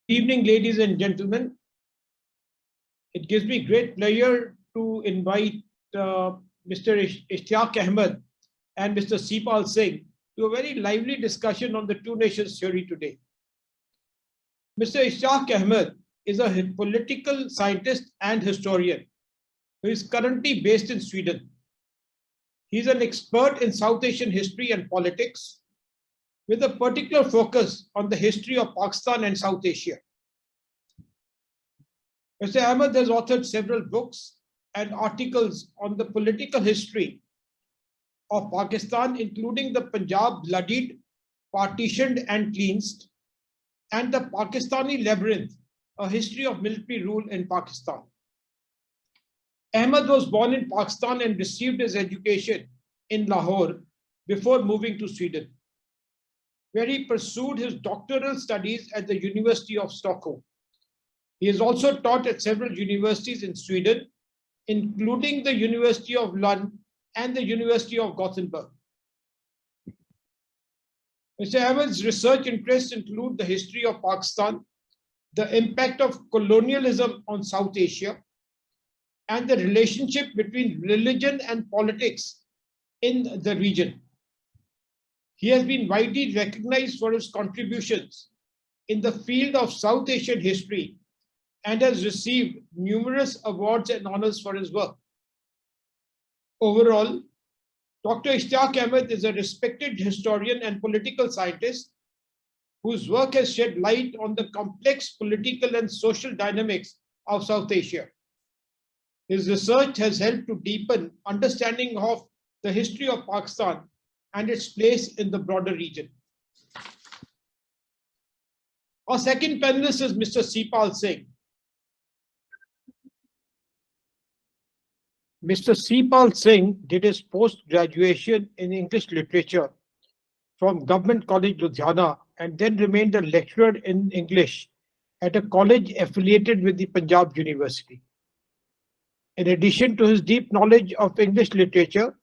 Evening, ladies and gentlemen. It gives me great pleasure to invite Mr. Ishtiaq Ahmed and Mr. Sipal Singh to a very lively discussion on the two nations theory today. Mr. Ishtiaq Ahmed is a political scientist and historian who is currently based in Sweden. He is an expert in South Asian history and politics, with a particular focus on the history of Pakistan and South Asia. Mr. Ahmed has authored several books and articles on the political history of Pakistan, including the Punjab bloodied, partitioned and cleansed, and the Pakistani Labyrinth, a history of military rule in Pakistan. Ahmed was born in Pakistan and received his education in Lahore before moving to Sweden, where he pursued his doctoral studies at the University of Stockholm. He has also taught at several universities in Sweden, including the University of Lund and the University of Gothenburg. Mr. Ahmed's research interests include the history of Pakistan, the impact of colonialism on South Asia, and the relationship between religion and politics in the region. He has been widely recognized for his contributions in the field of South Asian history and has received numerous awards and honors for his work. Overall, Dr. Ishtiaq Ahmed is a respected historian and political scientist whose work has shed light on the complex political and social dynamics of South Asia. His research has helped to deepen understanding of the history of Pakistan and its place in the broader region. Our second panelist is Mr. Sipal Singh. Mr. Sipal Singh did his post-graduation in English literature from Government College Ludhiana and then remained a lecturer in English at a college affiliated with the Punjab University. In addition to his deep knowledge of English literature,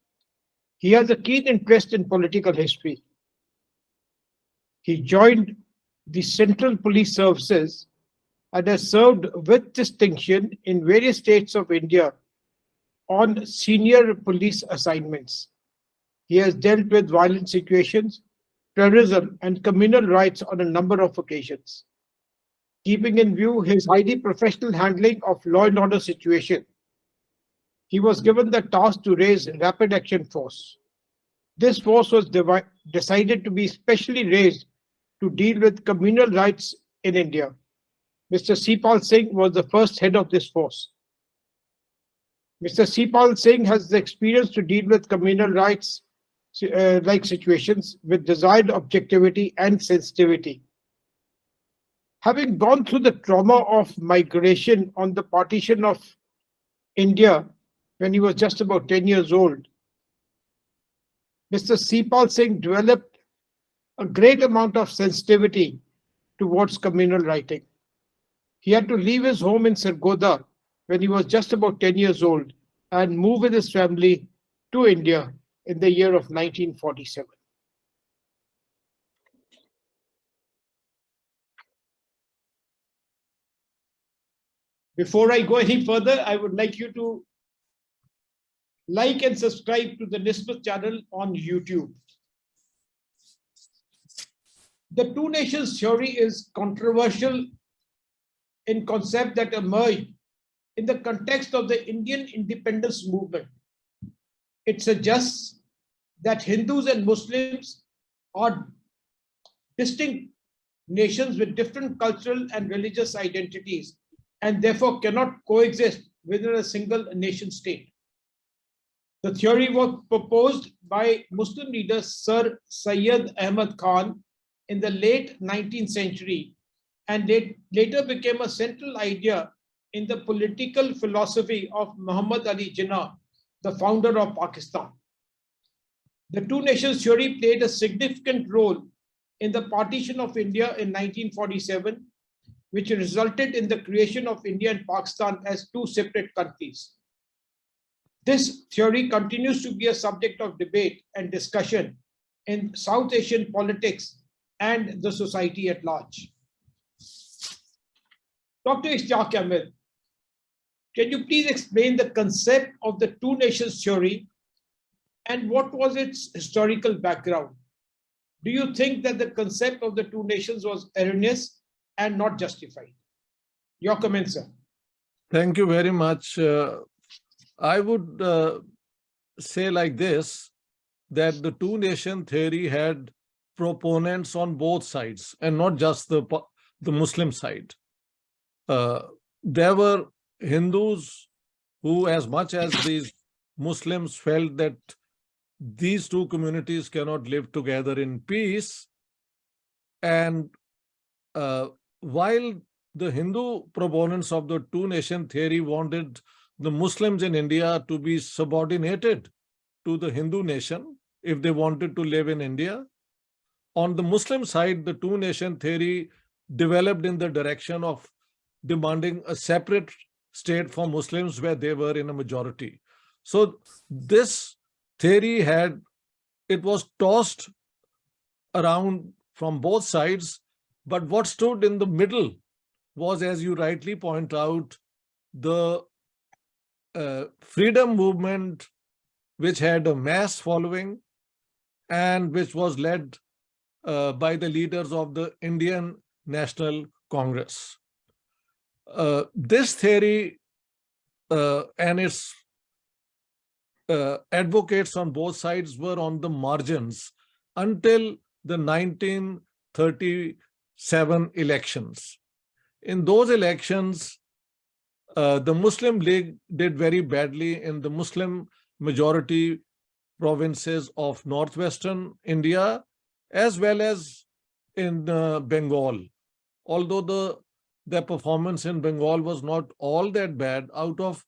he has a keen interest in political history. He joined the Central Police Services and has served with distinction in various states of India on senior police assignments. He has dealt with violent situations, terrorism, and communal rights on a number of occasions. Keeping in view his highly professional handling of law and order situation, he was given the task to raise Rapid Action Force. This force was decided to be specially raised to deal with communal rights in India. Mr. Sipal Singh was the first head of this force. Mr. Sipal Singh has the experience to deal with communal rights like situations with desired objectivity and sensitivity. Having gone through the trauma of migration on the partition of India when he was just about 10 years old, Mr. Sipal Singh developed a great amount of sensitivity towards communal writing. He had to leave his home in Sargodha when he was just about 10 years old and move with his family to India in the year of 1947. Before I go any further, I would like you to like and subscribe to the Nisbat channel on YouTube. The two nations theory is controversial in concept that emerged in the context of the Indian independence movement. It suggests that Hindus and Muslims are distinct nations with different cultural and religious identities and therefore cannot coexist within a single nation state. The theory was proposed by Muslim leader Sir Syed Ahmad Khan in the late 19th century and later became a central idea in the political philosophy of Muhammad Ali Jinnah, the founder of Pakistan. The two nations theory played a significant role in the partition of India in 1947, which resulted in the creation of India and Pakistan as two separate countries. This theory continues to be a subject of debate and discussion in South Asian politics and the society at large. Dr. Ishaq Ahmed, can you please explain the concept of the two nations theory and what was its historical background? Do you think that the concept of the two nations was erroneous and not justified? Your comments, sir. Thank you very much. I would say like this, that the two-nation theory had proponents on both sides and not just the Muslim side. There were Hindus who, as much as these Muslims felt that these two communities cannot live together in peace, and while the Hindu proponents of the two-nation theory wanted the Muslims in India to be subordinated to the Hindu nation if they wanted to live in India, on the Muslim side, the two-nation theory developed in the direction of demanding a separate state for Muslims where they were in a majority. So this theory it was tossed around from both sides, but what stood in the middle was, as you rightly point out, the freedom movement, which had a mass following and which was led by the leaders of the Indian National Congress. This theory and its advocates on both sides were on the margins until the 1937 elections. In those elections, the Muslim League did very badly in the Muslim majority provinces of northwestern India, as well as in Bengal. Although their performance in Bengal was not all that bad, out of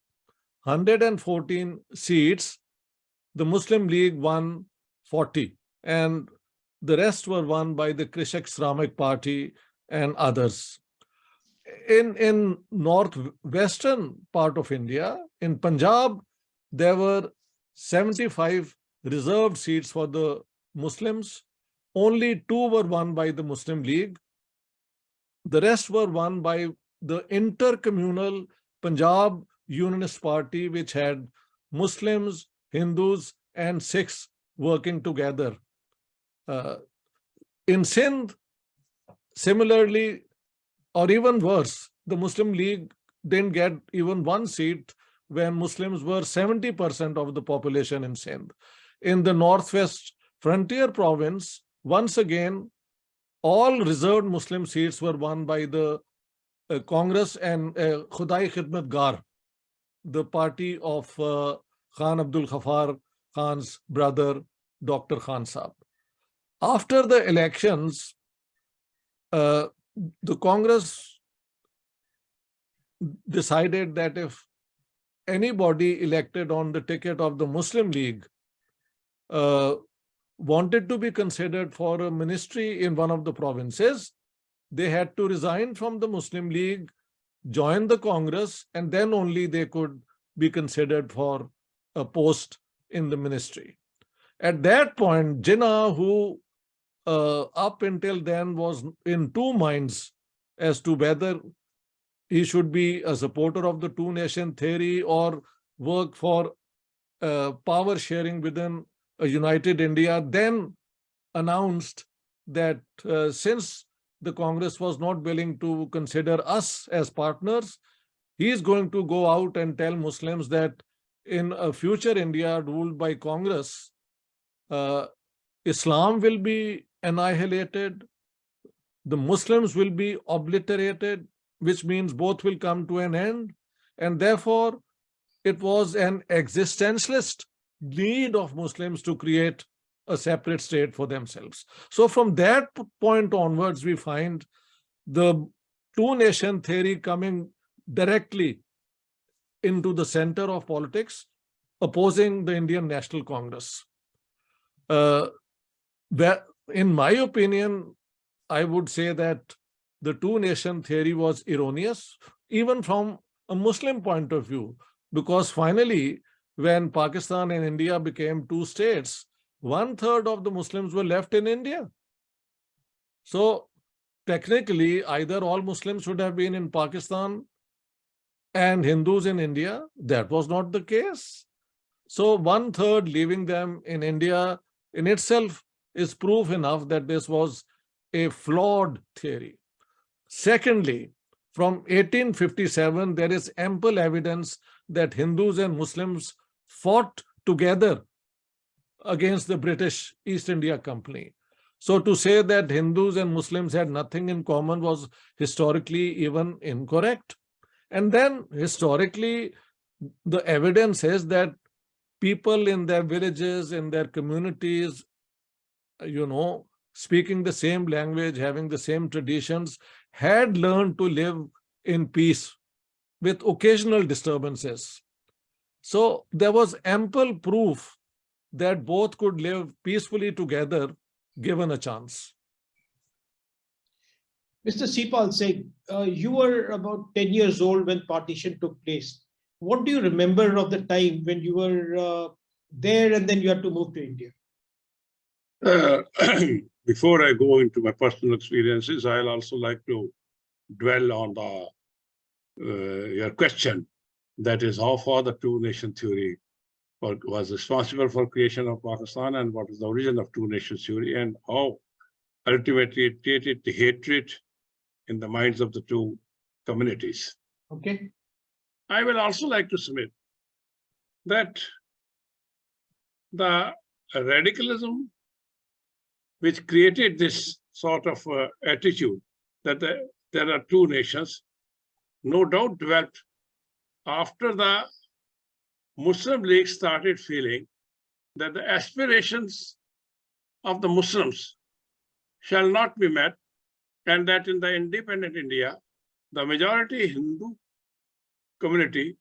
114 seats, the Muslim League won 40, and the rest were won by the Krishak Shramik Party and others. In northwestern part of India, in Punjab, there were 75 reserved seats for the Muslims. Only 2 were won by the Muslim League. The rest were won by the intercommunal Punjab Unionist Party, which had Muslims, Hindus, and Sikhs working together. In Sindh, similarly, or even worse, the Muslim League didn't get even 1 seat when Muslims were 70% of the population in Sindh. In the Northwest Frontier Province, once again, all reserved Muslim seats were won by the Congress and Khudai Khidmat Gar, the party of Khan Abdul Ghaffar Khan's brother, Dr. Khan Saab. After the elections, the Congress decided that if anybody elected on the ticket of the Muslim League wanted to be considered for a ministry in one of the provinces, they had to resign from the Muslim League, join the Congress, and then only they could be considered for a post in the ministry. At that point, Jinnah, who up until then was in two minds as to whether he should be a supporter of the two-nation theory or work for power sharing within a united India, then announced that since the Congress was not willing to consider us as partners, he is going to go out and tell Muslims that in a future India ruled by Congress, Islam will be annihilated, the Muslims will be obliterated, which means both will come to an end. And therefore, it was an existentialist need of Muslims to create a separate state for themselves. So from that point onwards, we find the two-nation theory coming directly into the center of politics, opposing the Indian National Congress. In my opinion, I would say that the two-nation theory was erroneous, even from a Muslim point of view, because finally, when Pakistan and India became two states, 1/3 of the Muslims were left in India. So technically either all Muslims should have been in Pakistan and Hindus in India. That was not the case. So 1/3 leaving them in India in itself is proof enough that this was a flawed theory. Secondly, from 1857, there is ample evidence that Hindus and Muslims fought together against the British East India Company. So to say that Hindus and Muslims had nothing in common was historically even incorrect. And then historically, the evidence is that people in their villages, in their communities, speaking the same language, having the same traditions, had learned to live in peace with occasional disturbances. So there was ample proof that both could live peacefully together given a chance. Mr. Sipal Singh, you were about 10 years old when partition took place. What do you remember of the time when you were there and then you had to move to India? Before I go into my personal experiences, I'll also like to dwell on your question, that is, how far the two-nation theory was responsible for creation of Pakistan, and what is the origin of two-nation theory, and how ultimately it created the hatred in the minds of the two communities. Okay. I will also like to submit that the radicalism which created this sort of attitude that there are two nations, no doubt developed after the Muslim League started feeling that the aspirations of the Muslims shall not be met, and that in the independent India, the majority Hindu community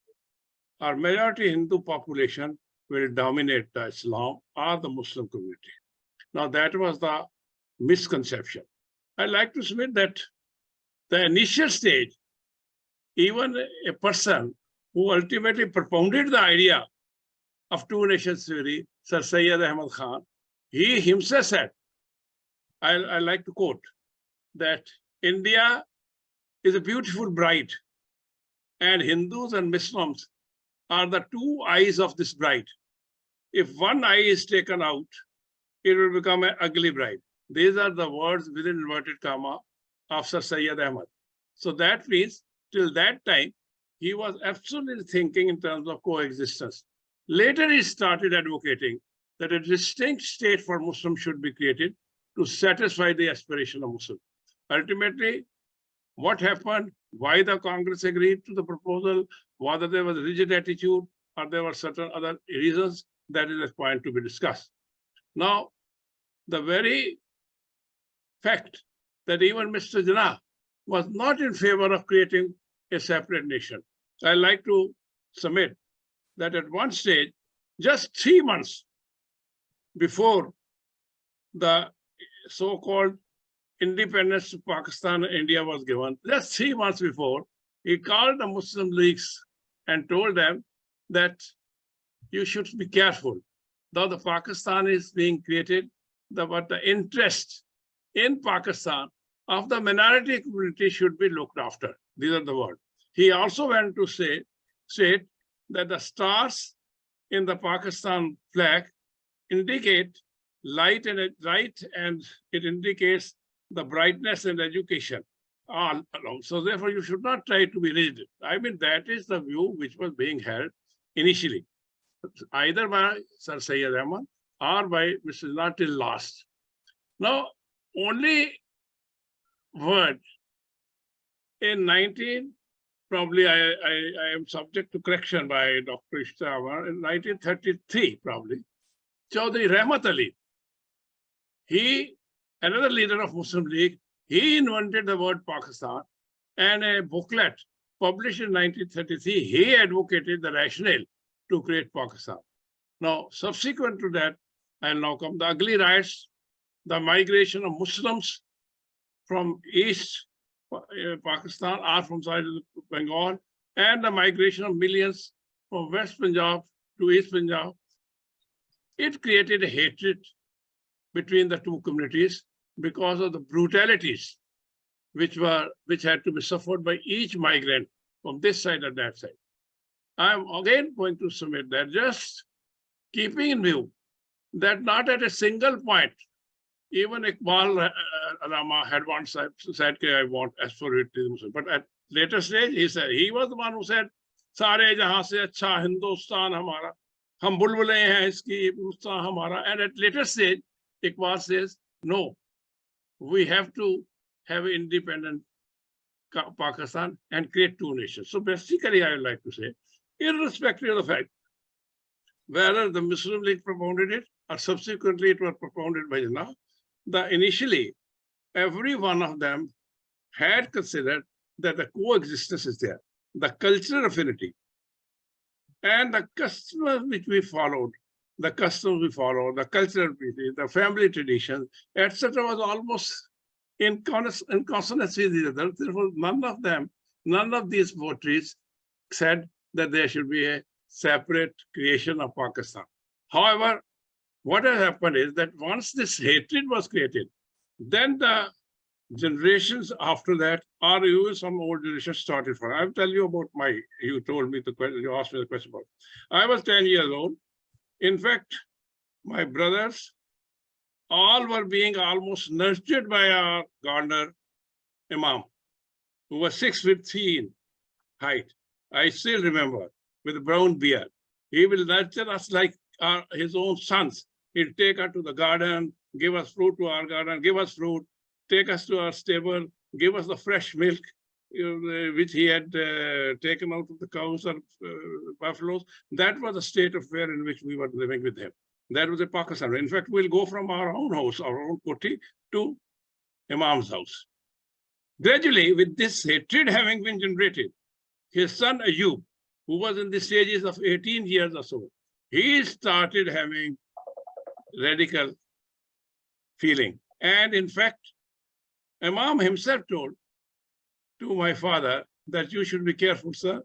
or majority Hindu population will dominate the Islam or the Muslim community. Now, that was the misconception. I'd like to submit that the initial stage, even a person who ultimately propounded the idea of two nations theory, Sir Syed Ahmad Khan, he himself said, I like to quote, that India is a beautiful bride, and Hindus and Muslims are the two eyes of this bride. If one eye is taken out, it will become an ugly bride. These are the words within inverted comma of Sir Syed Ahmad. So that means till that time, he was absolutely thinking in terms of coexistence. Later, he started advocating that a distinct state for Muslims should be created to satisfy the aspiration of Muslims. Ultimately, what happened, why the Congress agreed to the proposal, whether there was a rigid attitude or there were certain other reasons, that is a point to be discussed. Now, the very fact that even Mr. Jinnah was not in favor of creating a separate nation, I like to submit that at one stage, just 3 months before the so-called independence of Pakistan and India was given, just 3 months before, he called the Muslim leagues and told them that you should be careful. Though the Pakistan is being created, but the interest in Pakistan of the minority community should be looked after. These are the words. He also went to state that the stars in the Pakistan flag indicate light and it indicates the brightness and education all along. So therefore, you should not try to be rigid. I mean, that is the view which was being held initially, either by Sir Syed Ahmad or by Mr. Jinnah till last. Now, only word in 19, probably I am subject to correction by Dr. Ishtawar, in 1933, probably, Chaudhry Rahmat Ali, he, another leader of Muslim League, he invented the word Pakistan, and a booklet published in 1933, he advocated the rationale to create Pakistan. Now, subsequent to that, I'll now come the ugly riots, the migration of Muslims from East Pakistan or from side of Bengal, and the migration of millions from West Punjab to East Punjab. It created a hatred between the two communities because of the brutalities which had to be suffered by each migrant from this side and that side. I'm again going to submit that, just keeping in view that not at a single point, even Iqbal Rama had once said, I want aspiratism. But at later stage, he said, he was the one who said, Sare jahan se acha Hindustan hamara, hum bulbule hain iski Hindustan hamara. And at later stage, Iqbal says, no, we have to have independent Pakistan and create two nations. So basically, I would like to say, irrespective of the fact whether the Muslim League propounded it or subsequently it was propounded by Jinnah, initially, every one of them had considered that the coexistence is there, the cultural affinity, and the customs which we followed, the cultural pieces, the family traditions, etc., was almost in consonance with each other. Therefore, none of these poetries said that there should be a separate creation of Pakistan. However, what has happened is that once this hatred was created, then the generations after that, or even some old generations started for. I'll tell you about you told me the question, you asked me the question about. I was 10 years old. In fact, my brothers all were being almost nurtured by our gardener, Imam, who was 6'3" in height. I still remember, with a brown beard. He will nurture us like his own sons. He'll take us to the garden, give us fruit to our garden, give us fruit, take us to our stable, give us the fresh milk, which he had taken out of the cows or buffaloes. That was the state of affairs in which we were living with him. That was a Pakistan. In fact, we'll go from our own house, our own koti, to Imam's house. Gradually, with this hatred having been generated, his son Ayub, who was in the stages of 18 years or so, he started having radical feeling. And in fact, Imam himself told to my father that you should be careful, sir.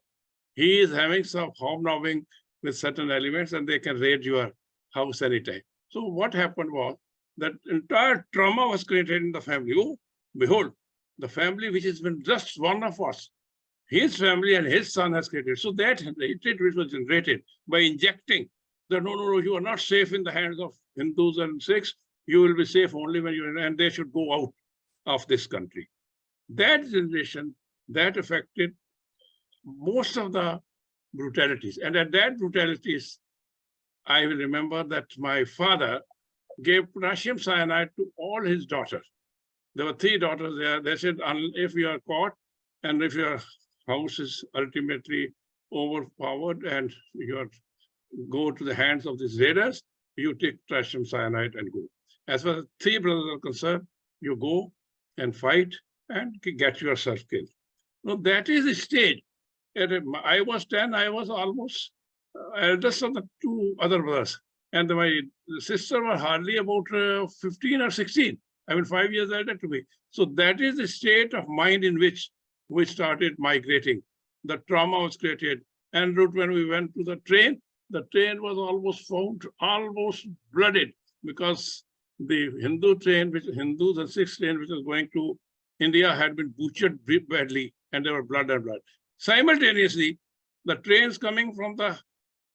He is having some hobnobbing with certain elements and they can raid your house anytime. So what happened was that entire trauma was created in the family. Oh, behold, the family which has been just one of us, his family and his son has created. So that hatred which was generated by injecting that no, you are not safe in the hands of Hindus and Sikhs. You will be safe only when you, and they should go out of this country. That generation, that affected most of the brutalities. And at that brutalities, I will remember that my father gave potassium cyanide to all his daughters. There were 3 daughters there. They said, if you are caught and if your house is ultimately overpowered and you are go to the hands of these raiders, you take potassium cyanide and go. As far as 3 brothers are concerned, you go and fight and get yourself killed. Now that is the stage. I was 10, I was almost eldest of the 2 other brothers. And my sister was hardly about 15 or 16. I mean, 5 years older to me. So that is the state of mind in which we started migrating. The trauma was created. En route, when we went to the train was almost found, almost blooded, because the Hindu train, which Hindus and Sikhs train, which was going to India, had been butchered badly, and there were blood and blood. Simultaneously, the trains coming from the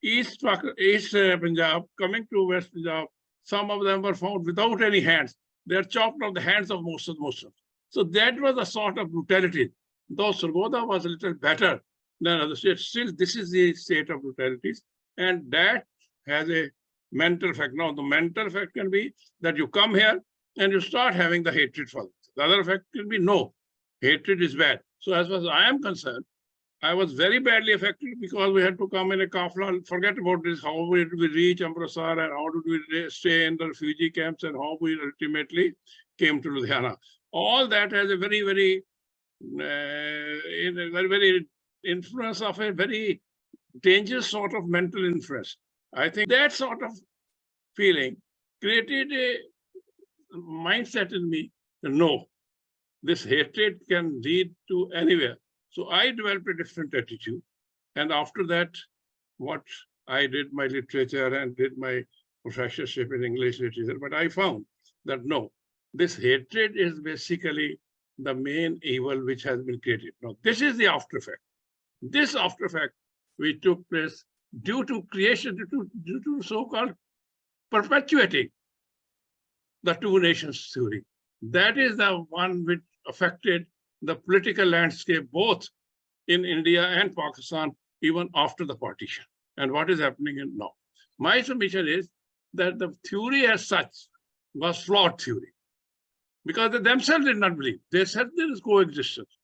East Punjab, coming to West Punjab, some of them were found without any hands. They are chopped off the hands of most of them. So that was a sort of brutality. Though Sargodha was a little better than other states, still this is the state of brutalities. And that has a mental effect. Now, the mental effect can be that you come here and you start having the hatred for them. The other effect can be no, hatred is bad. So as far as I am concerned, I was very badly affected because we had to come in a kafla. Forget about this, how did we reach Amritsar and how did we stay in the refugee camps and how we ultimately came to Ludhiana. All that has a very influence of a very dangerous sort of mental influence. I think that sort of feeling created a mindset in me that no, this hatred can lead to anywhere. So I developed a different attitude. And after that, what I did my literature and did my professorship in English literature, but I found that no, this hatred is basically the main evil which has been created. Now, this is the after effect. This after effect which took place due to creation, due to so-called perpetuating the two nations theory. That is the one which affected the political landscape both in India and Pakistan even after the partition, and what is happening in now. My submission is that the theory as such was flawed theory because they themselves did not believe. They said there is coexistence.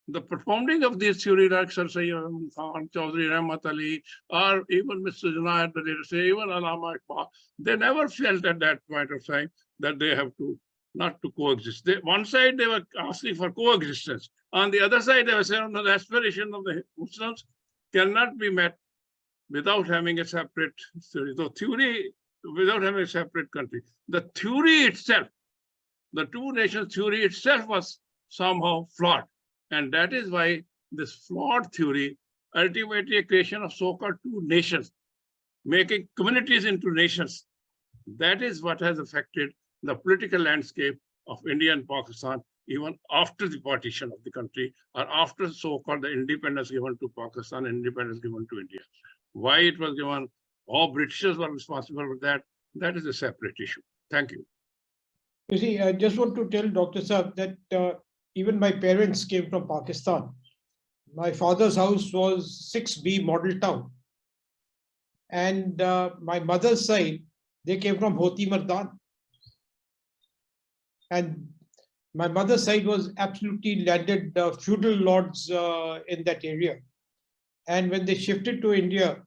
The propounding of this theory, like Sir Sayyid Khan, Chaudhry Rahmat Ali, or even Mr. Junaid, even Allama Iqbal, they never felt at that point of time that they have to not to coexist. One side they were asking for coexistence. On the other side, they were saying the aspiration of the Muslims cannot be met without having a separate theory. The theory, without having a separate country. The theory itself, the two nations theory itself was somehow flawed. And that is why this flawed theory, ultimately a creation of so-called two nations, making communities into nations, that is what has affected the political landscape of India and Pakistan, even after the partition of the country, or after so-called the independence given to Pakistan, independence given to India. Why it was given, how Britishers were responsible for that, that is a separate issue. Thank you. You see, I just want to tell Dr. Saab that even my parents came from Pakistan. My father's house was 6B model town. And my mother's side, they came from Hoti Mardan. And my mother's side was absolutely landed feudal lords in that area. And when they shifted to India,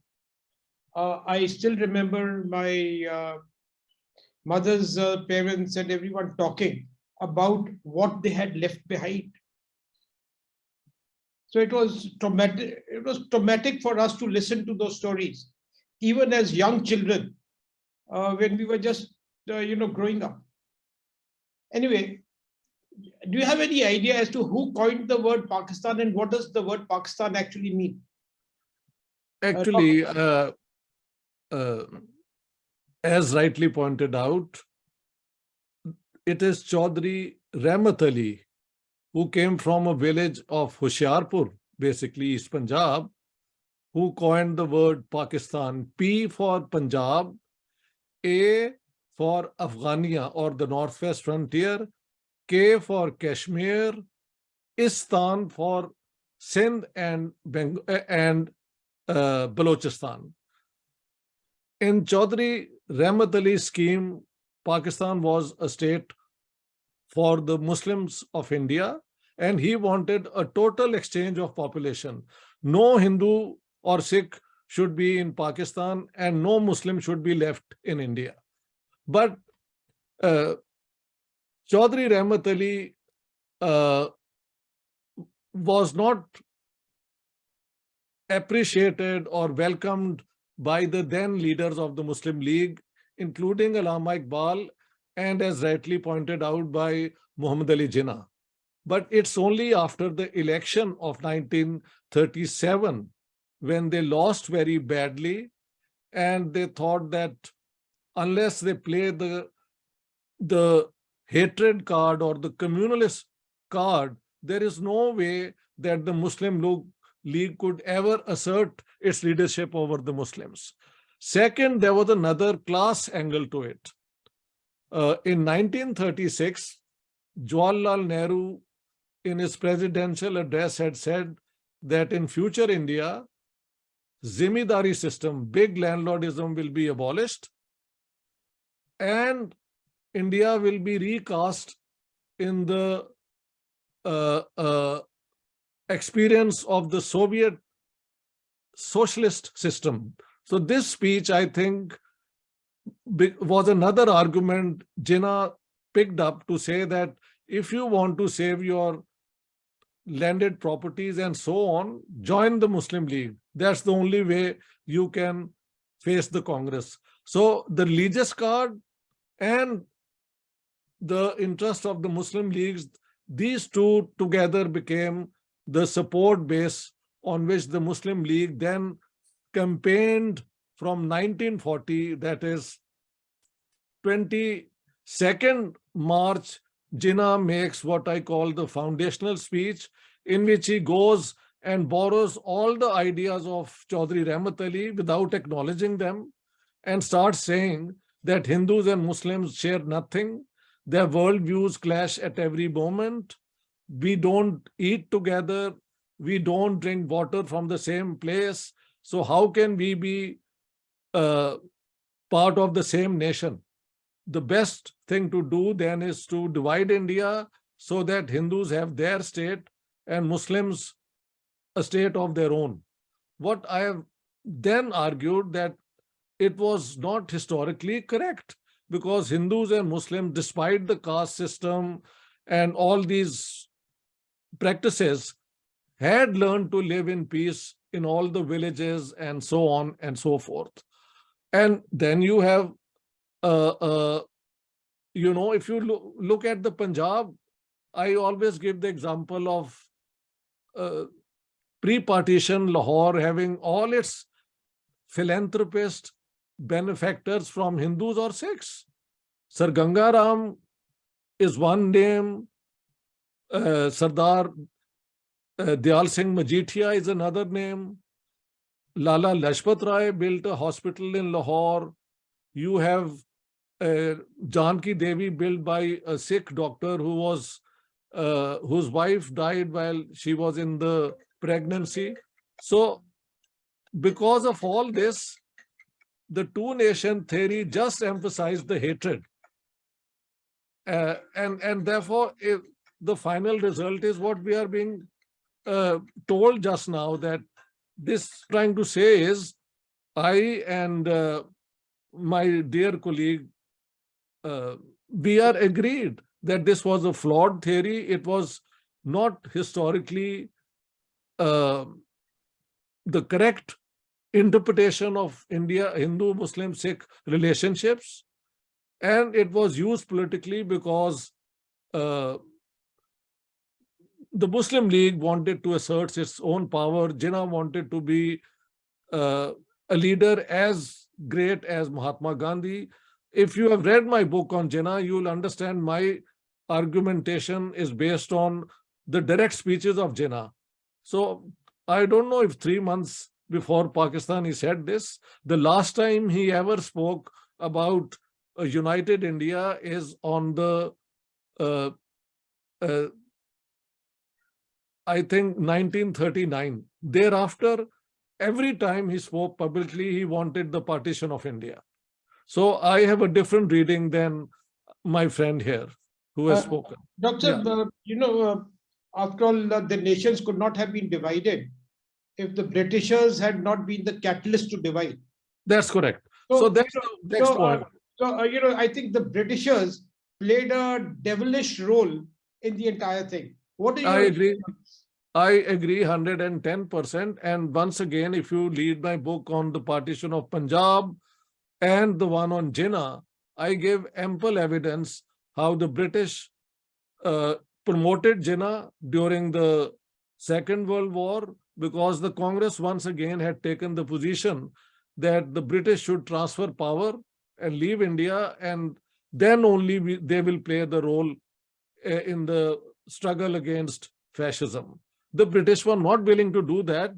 I still remember my mother's parents and everyone talking about what they had left behind. So it was traumatic. It was traumatic for us to listen to those stories, even as young children, when we were just growing up. Anyway, do you have any idea as to who coined the word Pakistan and what does the word Pakistan actually mean? Actually, as rightly pointed out, it is Chaudhry Rahmat Ali, who came from a village of Hoshiarpur, basically East Punjab, who coined the word Pakistan. P for Punjab, A for Afghania or the northwest frontier, K for Kashmir, Istan for Sindh and Balochistan. In Chaudhry Rahmat Ali's scheme, Pakistan was a state for the Muslims of India, and he wanted a total exchange of population. No Hindu or Sikh should be in Pakistan, and no Muslim should be left in India. But Chaudhry Rahmat Ali was not appreciated or welcomed by the then leaders of the Muslim League, including Allama Iqbal, and as rightly pointed out by Muhammad Ali Jinnah. But it's only after the election of 1937, when they lost very badly, and they thought that unless they play the hatred card or the communalist card, there is no way that the Muslim League could ever assert its leadership over the Muslims. Second, there was another class angle to it. In 1936, Jawaharlal Nehru, in his presidential address, had said that in future India, Zimidari system, big landlordism will be abolished, and India will be recast in the experience of the Soviet socialist system. So this speech, I think, was another argument Jinnah picked up to say that if you want to save your landed properties and so on, join the Muslim League. That's the only way you can face the Congress. So the religious card and the interest of the Muslim leagues, these two together became the support base on which the Muslim League then campaigned from 1940, that is 22nd March Jinnah makes what I call the foundational speech, in which he goes and borrows all the ideas of Chaudhry Rahmat Ali without acknowledging them, and starts saying that Hindus and Muslims share nothing, their worldviews clash at every moment, we don't eat together, we don't drink water from the same place. So how can we be uh, part of the same nation? The best thing to do then is to divide India so that Hindus have their state and Muslims a state of their own. What I have then argued that it was not historically correct, because Hindus and Muslims, despite the caste system and all these practices, had learned to live in peace in all the villages and so on and so forth. And then you have, if you look at the Punjab, I always give the example of pre-partition Lahore having all its philanthropists, benefactors from Hindus or Sikhs. Sir Gangaram is one name, Sardar Dayal Singh Majithia is another name. Lala Lajpat Rai built a hospital in Lahore. You have Janki Devi built by a Sikh doctor who was whose wife died while she was in the pregnancy. So because of all this, the two-nation theory just emphasized the hatred. And therefore, if the final result is what we are being told just now, that this trying to say is, I and my dear colleague, we are agreed that this was a flawed theory. It was not historically the correct interpretation of India, Hindu, Muslim, Sikh relationships. And it was used politically because the Muslim League wanted to assert its own power. Jinnah wanted to be a leader as great as Mahatma Gandhi. If you have read my book on Jinnah, you will understand my argumentation is based on the direct speeches of Jinnah. So I don't know if 3 months before Pakistan he said this. The last time he ever spoke about a united India is on the I think 1939. Thereafter, every time he spoke publicly, he wanted the partition of India. So I have a different reading than my friend here who has spoken. Doctor, Yeah. after all, the nations could not have been divided if the Britishers had not been the catalyst to divide. That's correct. So that's the next point. I think the Britishers played a devilish role in the entire thing. What do you? I agree. I agree 110%. And once again, if you read my book on the partition of Punjab and the one on Jinnah, I give ample evidence how the British promoted Jinnah during the Second World War, because the Congress once again had taken the position that the British should transfer power and leave India, and then only they will play the role in the struggle against fascism. The British were not willing to do that.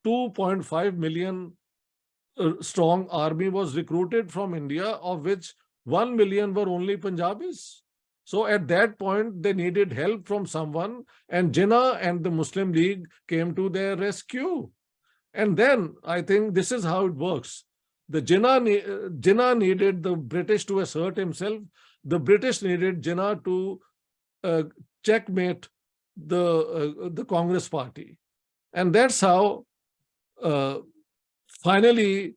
2.5 million strong army was recruited from India, of which 1 million were only Punjabis. So at that point, they needed help from someone, and Jinnah and the Muslim League came to their rescue. And then I think this is how it works. The Jinnah needed the British to assert himself. The British needed Jinnah to checkmate the Congress party. And that's how finally,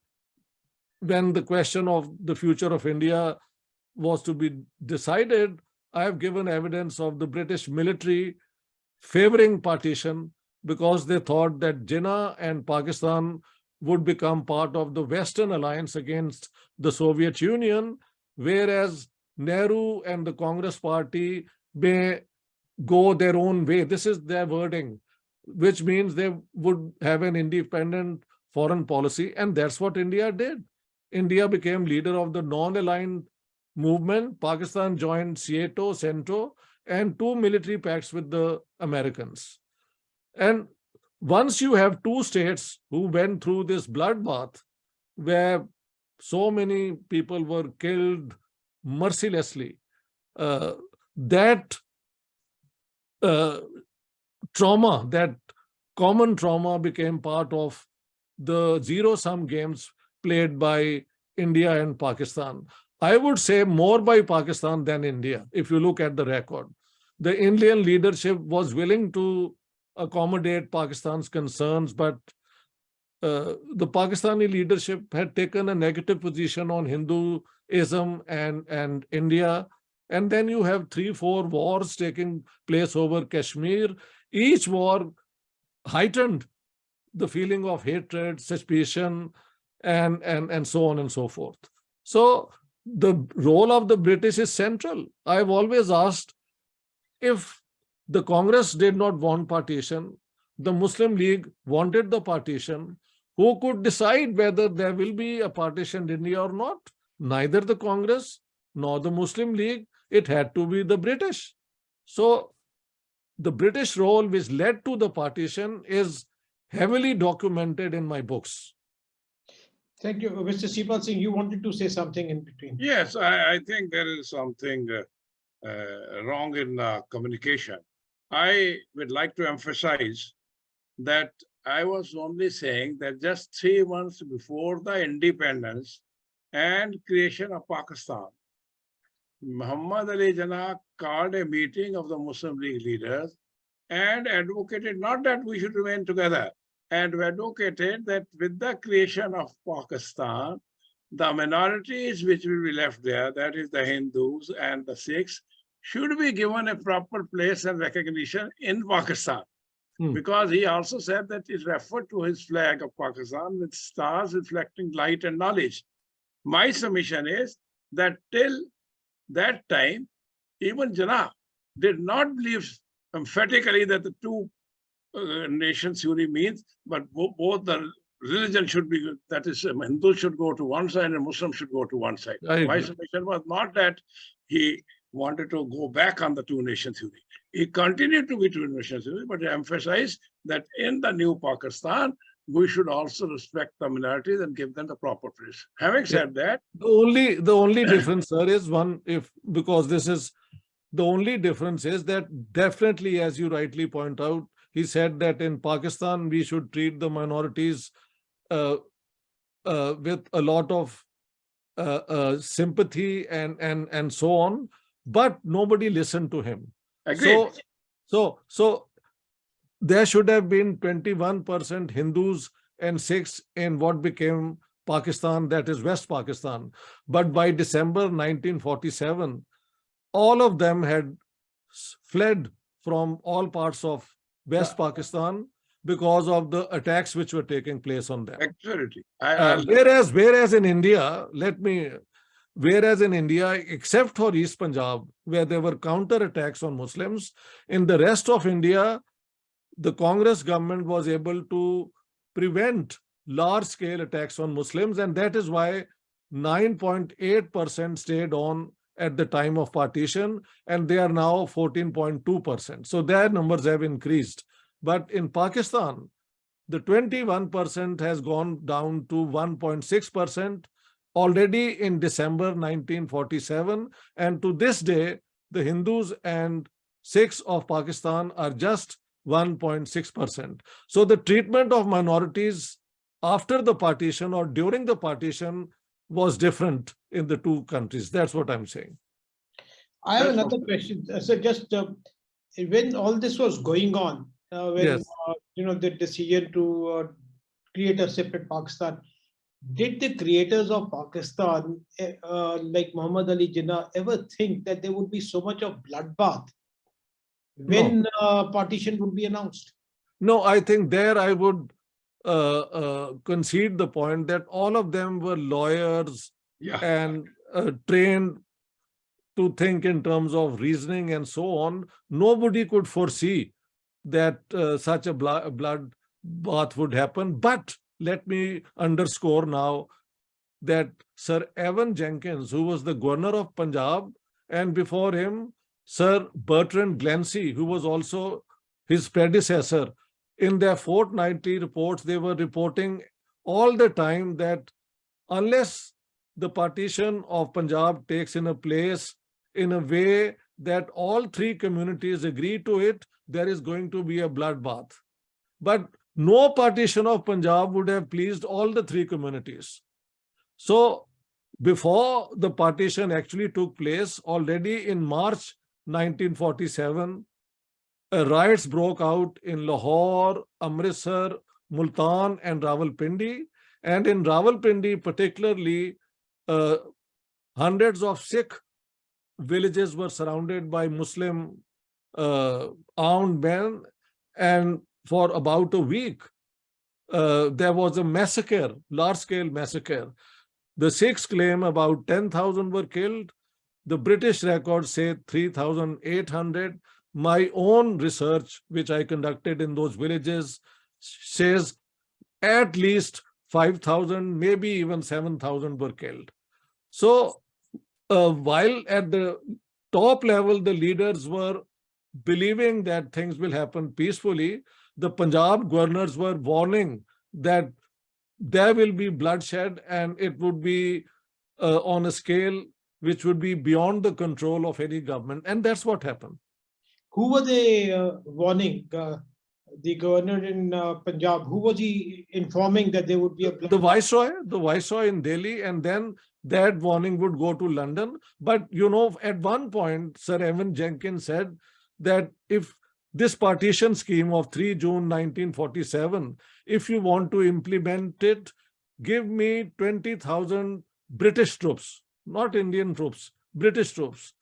when the question of the future of India was to be decided, I have given evidence of the British military favoring partition because they thought that Jinnah and Pakistan would become part of the Western alliance against the Soviet Union, whereas Nehru and the Congress party may go their own way. This is their wording, which means they would have an independent foreign policy, and that's what India did. India became leader of the non-aligned movement, Pakistan joined CETO, CENTO, and 2 military pacts with the Americans. And once you have two states who went through this bloodbath, where so many people were killed mercilessly, uh, that uh, trauma, that common trauma became part of the zero-sum games played by India and Pakistan. I would say more by Pakistan than India, if you look at the record. The Indian leadership was willing to accommodate Pakistan's concerns, but the Pakistani leadership had taken a negative position on Hinduism and India. And then you have 3-4 wars taking place over Kashmir. Each war heightened the feeling of hatred, suspicion, and so on and so forth. So the role of the British is central. I've always asked, if the Congress did not want partition, the Muslim League wanted the partition, who could decide whether there will be a partitioned India or not? Neither the Congress nor the Muslim League. It had to be the British. So the British role, which led to the partition, is heavily documented in my books. Thank you. Mr. Sipal Singh, you wanted to say something in between. Yes, I think there is something wrong in communication. I would like to emphasize that I was only saying that just 3 months before the independence and creation of Pakistan, Muhammad Ali Jinnah called a meeting of the Muslim League leaders and advocated not that we should remain together, and advocated that with the creation of Pakistan, the minorities which will be left there, that is the Hindus and the Sikhs, should be given a proper place and recognition in Pakistan. Because he also said that it referred to his flag of Pakistan with stars reflecting light and knowledge. My submission is that till that time, even Jinnah did not believe emphatically that the two nations theory means, but both the religion should be, that is, Hindu should go to one side and Muslim should go to one side. My submission was not that he wanted to go back on the two nation theory. He continued to be two nation theory, but he emphasized that in the new Pakistan, we should also respect the minorities and give them the proper place. Having said that, the only difference, sir, is because this is the only difference is that definitely, as you rightly point out, he said that in Pakistan we should treat the minorities with a lot of sympathy and so on, but nobody listened to him. agreed. So there should have been 21% Hindus and Sikhs in what became Pakistan, that is West Pakistan. But by December 1947, all of them had fled from all parts of West Pakistan because of the attacks which were taking place on them. Absolutely. Whereas in India, except for East Punjab, where there were counter-attacks on Muslims, in the rest of India, the Congress government was able to prevent large-scale attacks on Muslims, and that is why 9.8% stayed on at the time of partition, and they are now 14.2%. So their numbers have increased. But in Pakistan, the 21% has gone down to 1.6% already in December 1947. And to this day, the Hindus and Sikhs of Pakistan are just 1.6%. So the treatment of minorities after the partition or during the partition was different in the two countries. That's what I'm saying. I have another question. So just when all this was going on, when Yes. The decision to create a separate Pakistan, did the creators of Pakistan, like Muhammad Ali Jinnah, ever think that there would be so much of bloodbath when partition would be announced? No, I think there I would concede the point that all of them were lawyers and trained to think in terms of reasoning and so on. Nobody could foresee that such a blood bath would happen. But let me underscore now, that Sir Evan Jenkins, who was the governor of Punjab, and before him, Sir Bertrand Glancy, who was also his predecessor, in their fortnightly reports, they were reporting all the time that unless the partition of Punjab takes in a place in a way that all three communities agree to it, there is going to be a bloodbath. But no partition of Punjab would have pleased all the three communities. So before the partition actually took place, already in March 1947, riots broke out in Lahore, Amritsar, Multan, and Rawalpindi. And in Rawalpindi, particularly, hundreds of Sikh villages were surrounded by Muslim armed men. And for about a week, there was a massacre, large-scale massacre. The Sikhs claim about 10,000 were killed. The British records say 3,800. My own research, which I conducted in those villages, says at least 5,000, maybe even 7,000 were killed. So while at the top level, the leaders were believing that things will happen peacefully, the Punjab governors were warning that there will be bloodshed and it would be on a scale which would be beyond the control of any government. And that's what happened. Who were they warning? The governor in Punjab, who was he informing that there would be a The Viceroy in Delhi, and then that warning would go to London. But, you know, at one point, Sir Evan Jenkins said that if this partition scheme of 3 June 1947, if you want to implement it, give me 20,000 British troops, not Indian troops, British troops.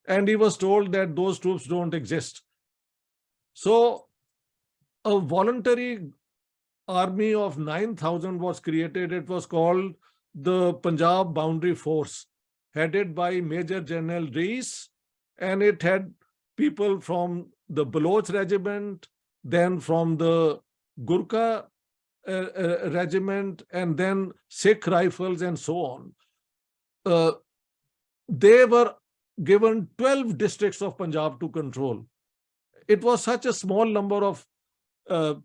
And he was told that those troops don't exist. So a voluntary army of 9,000 was created. It was called the Punjab Boundary Force, headed by Major General Rees, and it had people from the Baloch regiment, then from the Gurkha regiment, and then Sikh rifles and so on. They were given 12 districts of Punjab to control. It was such a small number of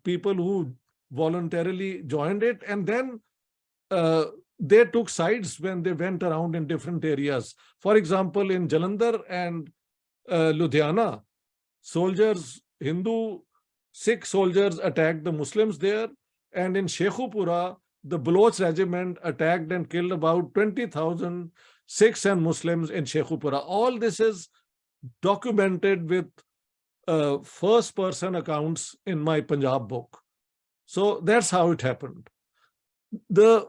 people who voluntarily joined it, and then they took sides when they went around in different areas. For example, in Jalandhar and Ludhiana, soldiers, Sikh soldiers attacked the Muslims there, and in Sheikhupura, the Baloch regiment attacked and killed about 20,000 Sikhs and Muslims in Sheikhupura. All this is documented with first-person accounts in my Punjab book. So that's how it happened. The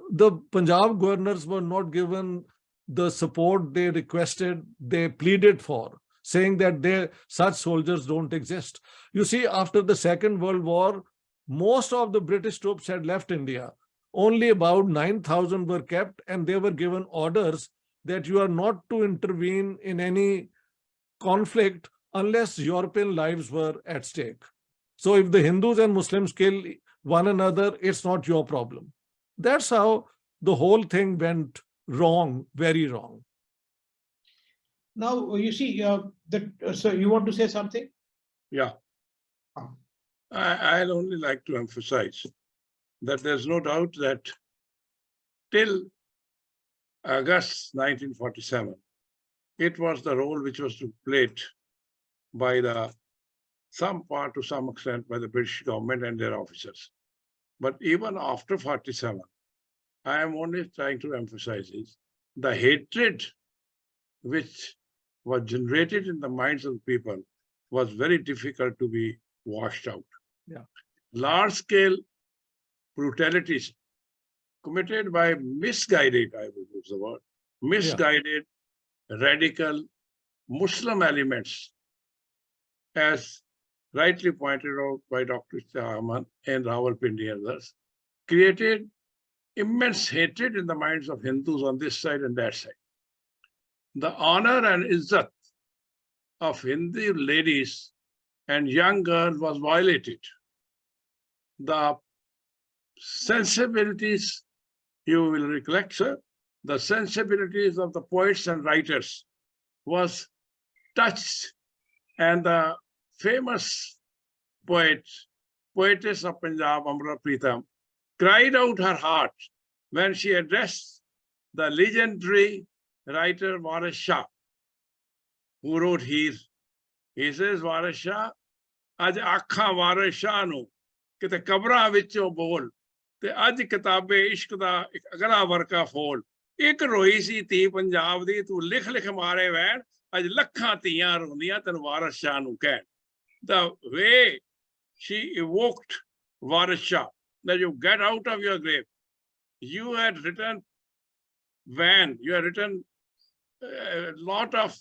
Punjab governors were not given the support they requested, they pleaded for, saying that such soldiers don't exist. You see, after the Second World War, most of the British troops had left India. Only about 9,000 were kept, and they were given orders that you are not to intervene in any conflict unless European lives were at stake. So if the Hindus and Muslims kill one another, it's not your problem. That's how the whole thing went wrong, very wrong. Now, you see, so you want to say something? Yeah. I'd only like to emphasize that there's no doubt that till August 1947, it was the role which was played by to some extent by the British government and their officers. But even after 47, I am only trying to emphasize is the hatred which was generated in the minds of the people was very difficult to be washed out. Yeah. Large-scale brutalities committed by misguided, I would use the word, misguided, radical Muslim elements, as rightly pointed out by Dr. Ahmad and Rawalpindi and others, created immense hatred in the minds of Hindus on this side and that side. The honor and izzat of Hindu ladies and young girls was violated. The sensibilities, you will recollect, sir, the sensibilities of the poets and writers was touched, and the famous poetess of Punjab, Amra Pritam, cried out her heart when she addressed the legendary writer Waris Shah, who wrote here. He says, Waris Shah, ਅੱਜ ਆਖਾਂ ਵਾਰਿਸ ਸ਼ਾਹ ਨੂੰ ਕਿਤੇ ਕਬਰਾਂ ਵਿੱਚੋਂ ਬੋਲ ਤੇ ਅੱਜ ਕਿਤਾਬੇ ਇਸ਼ਕ ਦਾ ਇੱਕ ਅਗਲਾ ਵਰਕਾ ਫੋਲ ਇੱਕ ਰੋਈ ਸੀ ਧੀ ਪੰਜਾਬ ਦੀ ਤੂੰ ਲਿਖ ਲਿਖ ਮਾਰੇ ਵੈਣ ਅੱਜ ਲੱਖਾਂ ਧੀਆਂ ਰੋਂਦੀਆਂ ਤੈਨੂੰ ਵਾਰਿਸ ਸ਼ਾਹ ਨੂੰ ਕਹਿਣ the way she evoked Waris Shah, that you get out of your grave. You had written you had written a lot of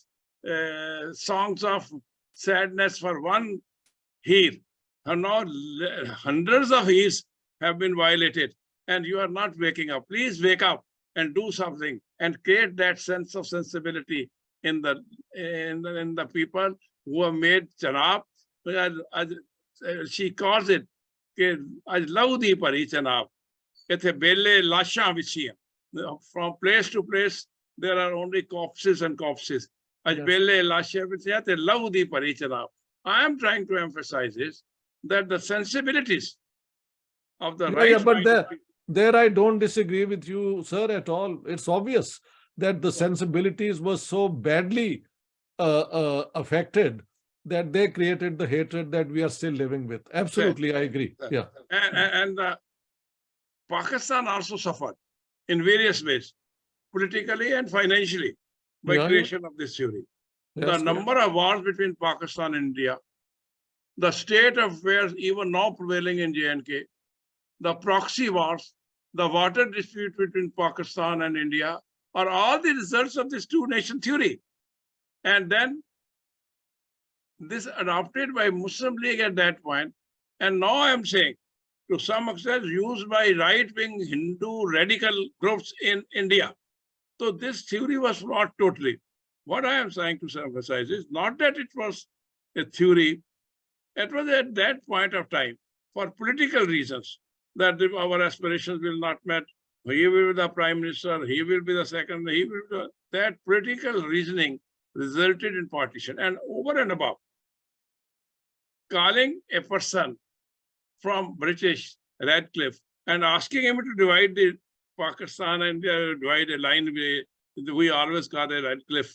songs of sadness for one heer. And now hundreds of heers have been violated and you are not waking up. Please wake up and do something and create that sense of sensibility in the people who have made Chanab. She calls it ਅੱਜ ਲਹੂ ਦੀ ਭਰੀ ਚਨਾਬ ਇੱਥੇ ਬੇਲੇ ਲਾਸ਼ਾਂ ਵਿਛੀਆਂ from place to place there are only corpses and corpses ਅੱਜ ਬੇਲੇ ਲਾਸ਼ਾਂ ਵਿਛੀਆਂ ਤੇ ਲਹੂ ਦੀ ਭਰੀ Chenab I am trying to emphasize is that the sensibilities of the right but there I don't disagree with you, sir, at all. It's obvious that the sensibilities were so badly affected that they created the hatred that we are still living with. Absolutely, I agree. Yeah. And Pakistan also suffered in various ways, politically and financially, by creation of this theory. The number of wars between Pakistan and India, the state of affairs even now prevailing in J&K, the proxy wars, the water dispute between Pakistan and India are all the results of this two-nation theory. And then this adopted by Muslim League at that point, and now I'm saying to some extent used by right-wing Hindu radical groups in India. So this theory was flawed totally. What I am trying to emphasize is not that it was a theory, it was at that point of time for political reasons that our aspirations will not meet. He will be the prime minister, he will be the second, he will be that political reasoning resulted in partition. And over and above, calling a person from British Radcliffe and asking him to divide the Pakistan and divide a line, we always call a Radcliffe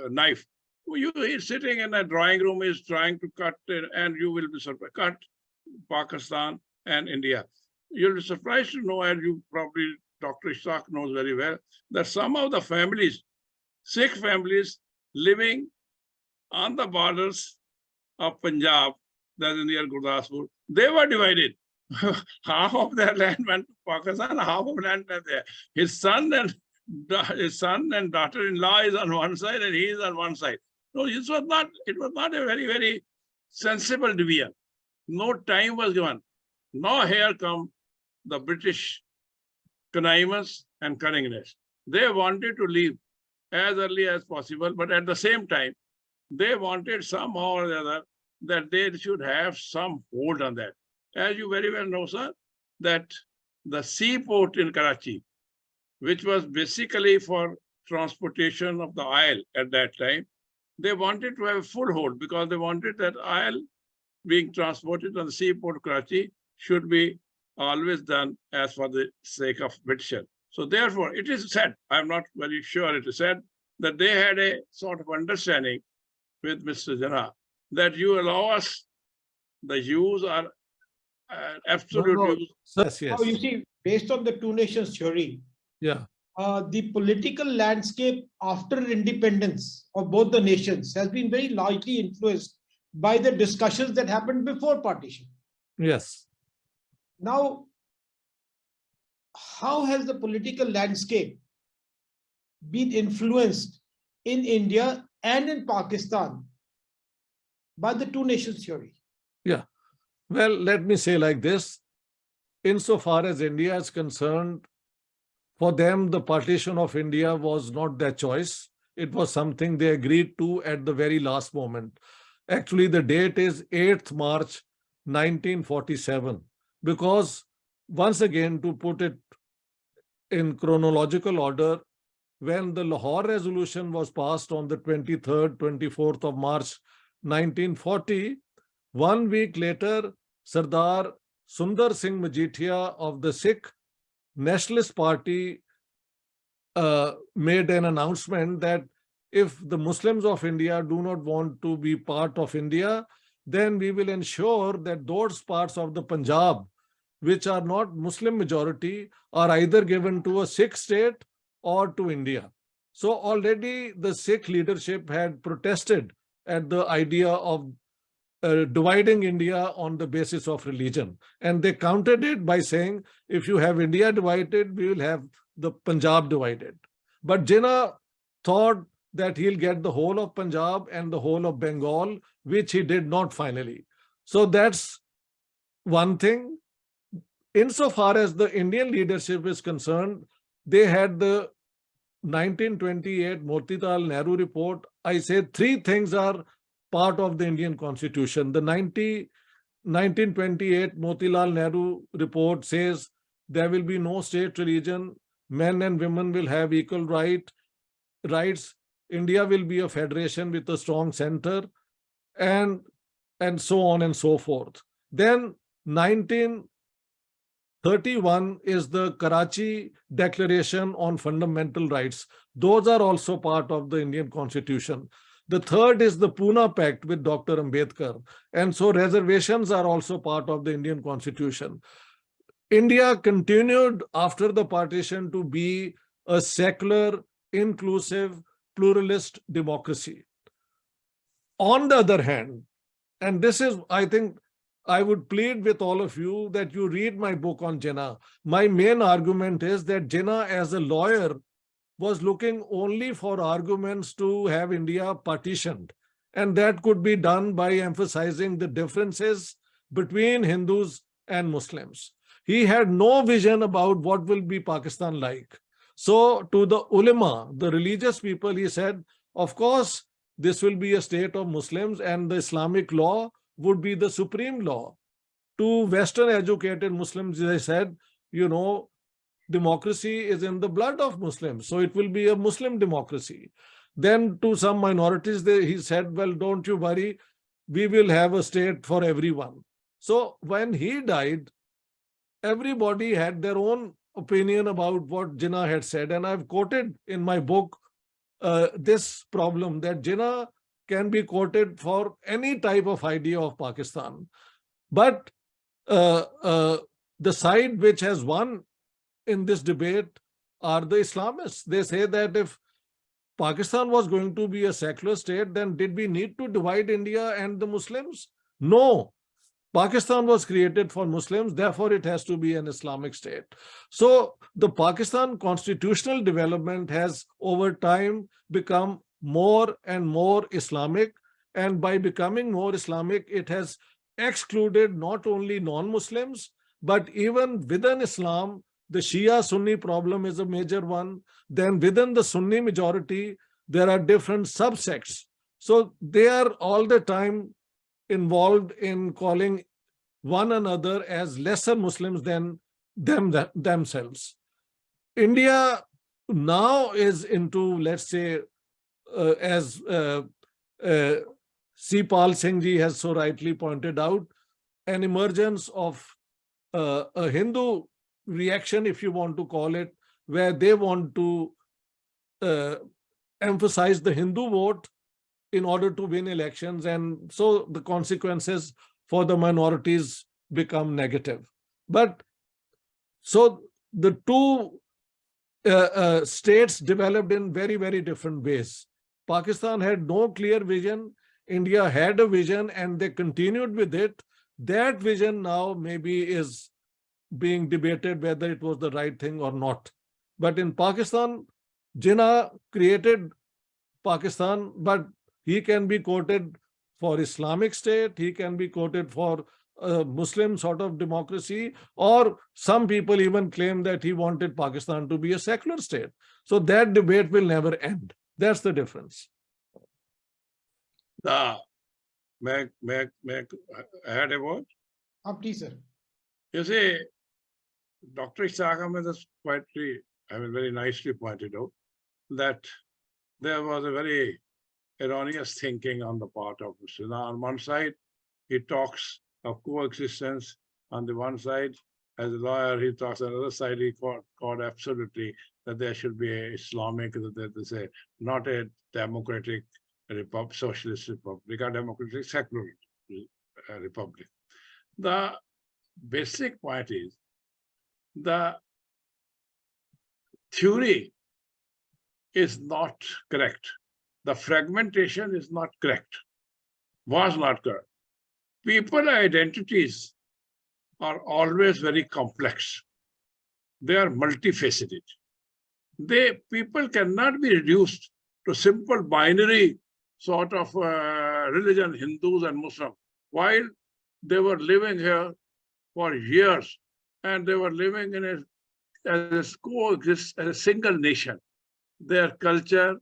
knife. He's sitting in a drawing room, is trying to cut it, and you will be surprised. Cut Pakistan and India. You'll be surprised to know, and you probably, Dr. Ishaq knows very well, that some of the families, Sikh families living on the borders of Punjab, that is near Gurdaspur, they were divided. Half of their land went to Pakistan, half of land went there. His son and daughter-in-law is on one side and he is on one side. No, it was not a very, very sensible division. No time was given. Now here come the British connivance and cunningness. They wanted to leave as early as possible, but at the same time, they wanted somehow or the other that they should have some hold on that. As you very well know, sir, that the seaport in Karachi, which was basically for transportation of the oil at that time, they wanted to have a full hold because they wanted that oil being transported on the seaport of Karachi should be always done as for the sake of British. So therefore, it is said, I'm not very sure it is said, that they had a sort of understanding with Mr. Jinnah that you allow us the use or absolute use. Yes, Now, you see, based on the two nations theory, the political landscape after independence of both the nations has been very largely influenced by the discussions that happened before partition. Yes. Now, how has the political landscape been influenced in India and in Pakistan by the two nations theory? Yeah. Well, let me say like this. Insofar as India is concerned, for them, the partition of India was not their choice. It was something they agreed to at the very last moment. Actually, the date is 8th March 1947, because once again, to put it in chronological order, when the Lahore Resolution was passed on the 23rd, 24th of March 1940, 1 week later, Sardar Sundar Singh Majithia of the Sikh Nationalist Party made an announcement that if the Muslims of India do not want to be part of India, then we will ensure that those parts of the Punjab which are not Muslim majority are either given to a Sikh state or to India. So already the Sikh leadership had protested at the idea of dividing India on the basis of religion. And they countered it by saying, if you have India divided, we will have the Punjab divided. But Jinnah thought that he'll get the whole of Punjab and the whole of Bengal, which he did not finally. So that's one thing. Insofar as the Indian leadership is concerned, they had the 1928 Motilal Nehru report. I say three things are part of the Indian constitution. The 1928 Motilal Nehru report says there will be no state religion, men and women will have equal rights, India will be a federation with a strong center, and so on and so forth. Then 1931 is the Karachi Declaration on Fundamental Rights. Those are also part of the Indian Constitution. The third is the Pune Pact with Dr. Ambedkar. And so reservations are also part of the Indian Constitution. India continued after the partition to be a secular, inclusive, pluralist democracy. On the other hand, and this is, I think, I would plead with all of you that you read my book on Jinnah. My main argument is that Jinnah, as a lawyer, was looking only for arguments to have India partitioned. And that could be done by emphasizing the differences between Hindus and Muslims. He had no vision about what will be Pakistan like. So to the ulama, the religious people, he said, of course, this will be a state of Muslims and the Islamic law would be the supreme law. To Western educated Muslims, they said, you know, democracy is in the blood of Muslims, so it will be a Muslim democracy. Then to some minorities, he said, well, don't you worry, we will have a state for everyone. So when he died, everybody had their own opinion about what Jinnah had said. And I've quoted in my book this problem that Jinnah can be quoted for any type of idea of Pakistan. But the side which has won in this debate are the Islamists. They say that if Pakistan was going to be a secular state, then did we need to divide India and the Muslims? No. Pakistan was created for Muslims, therefore it has to be an Islamic state. So the Pakistan constitutional development has over time become more and more Islamic, and by becoming more Islamic, it has excluded not only non-Muslims, but even within Islam, the Shia-Sunni problem is a major one. Then within the Sunni majority, there are different subsects. So they are all the time involved in calling one another as lesser Muslims than themselves. India now is into, let's say, as C. Pal Singh ji has so rightly pointed out, an emergence of a Hindu reaction, if you want to call it, where they want to emphasize the Hindu vote in order to win elections. And so the consequences for the minorities become negative. But so the two states developed in very, very different ways. Pakistan had no clear vision. India had a vision and they continued with it. That vision now maybe is being debated whether it was the right thing or not. But in Pakistan, Jinnah created Pakistan, but he can be quoted for Islamic state, he can be quoted for a Muslim sort of democracy, or some people even claim that he wanted Pakistan to be a secular state. So that debate will never end. That's the difference. May I add a word? Please, sir. You see, Dr. Ishaq Ahmed has very nicely pointed out that there was a very erroneous thinking on the part of Muslims. On one side, he talks of coexistence. On the one side, as a lawyer, he talks. On the other side, he called absolutely that there should be a Islamic, that there's a not a democratic republic, socialist republic, or democratic secular republic. The basic point is the theory is not correct. The fragmentation is not correct, was not correct. People identities are always very complex. They are multifaceted. People cannot be reduced to simple binary sort of religion, Hindus and Muslims, while they were living here for years and they were living in as coexist as a single nation. Their culture,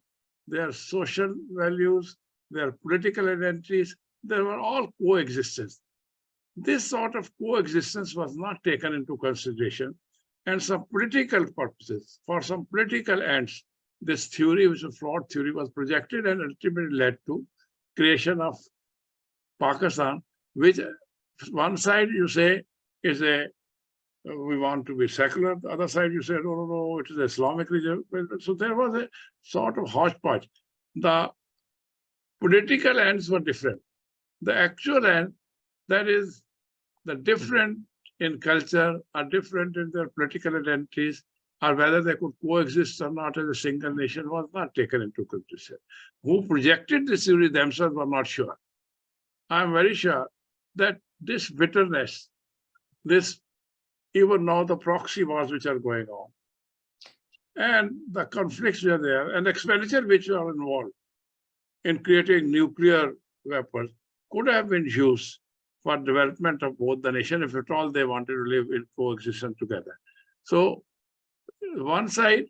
their social values, their political identities, they were all coexistence. This sort of coexistence was not taken into consideration, and some political purposes, for some political ends, this theory, which is a flawed theory, was projected and ultimately led to creation of Pakistan, which one side you say is we want to be secular, the other side you say, no, it is Islamic religion. So there was a sort of hodgepodge. The political ends were different. The actual end, that is, the different in culture are different in their political identities, or whether they could coexist or not as a single nation, was not taken into consideration. Who projected this theory themselves were not sure. I'm very sure that this bitterness, this even now the proxy wars which are going on, and the conflicts which are there, and expenditure which are involved in creating nuclear weapons could have been used for development of both the nation, if at all they wanted to live in coexistence together. So one side,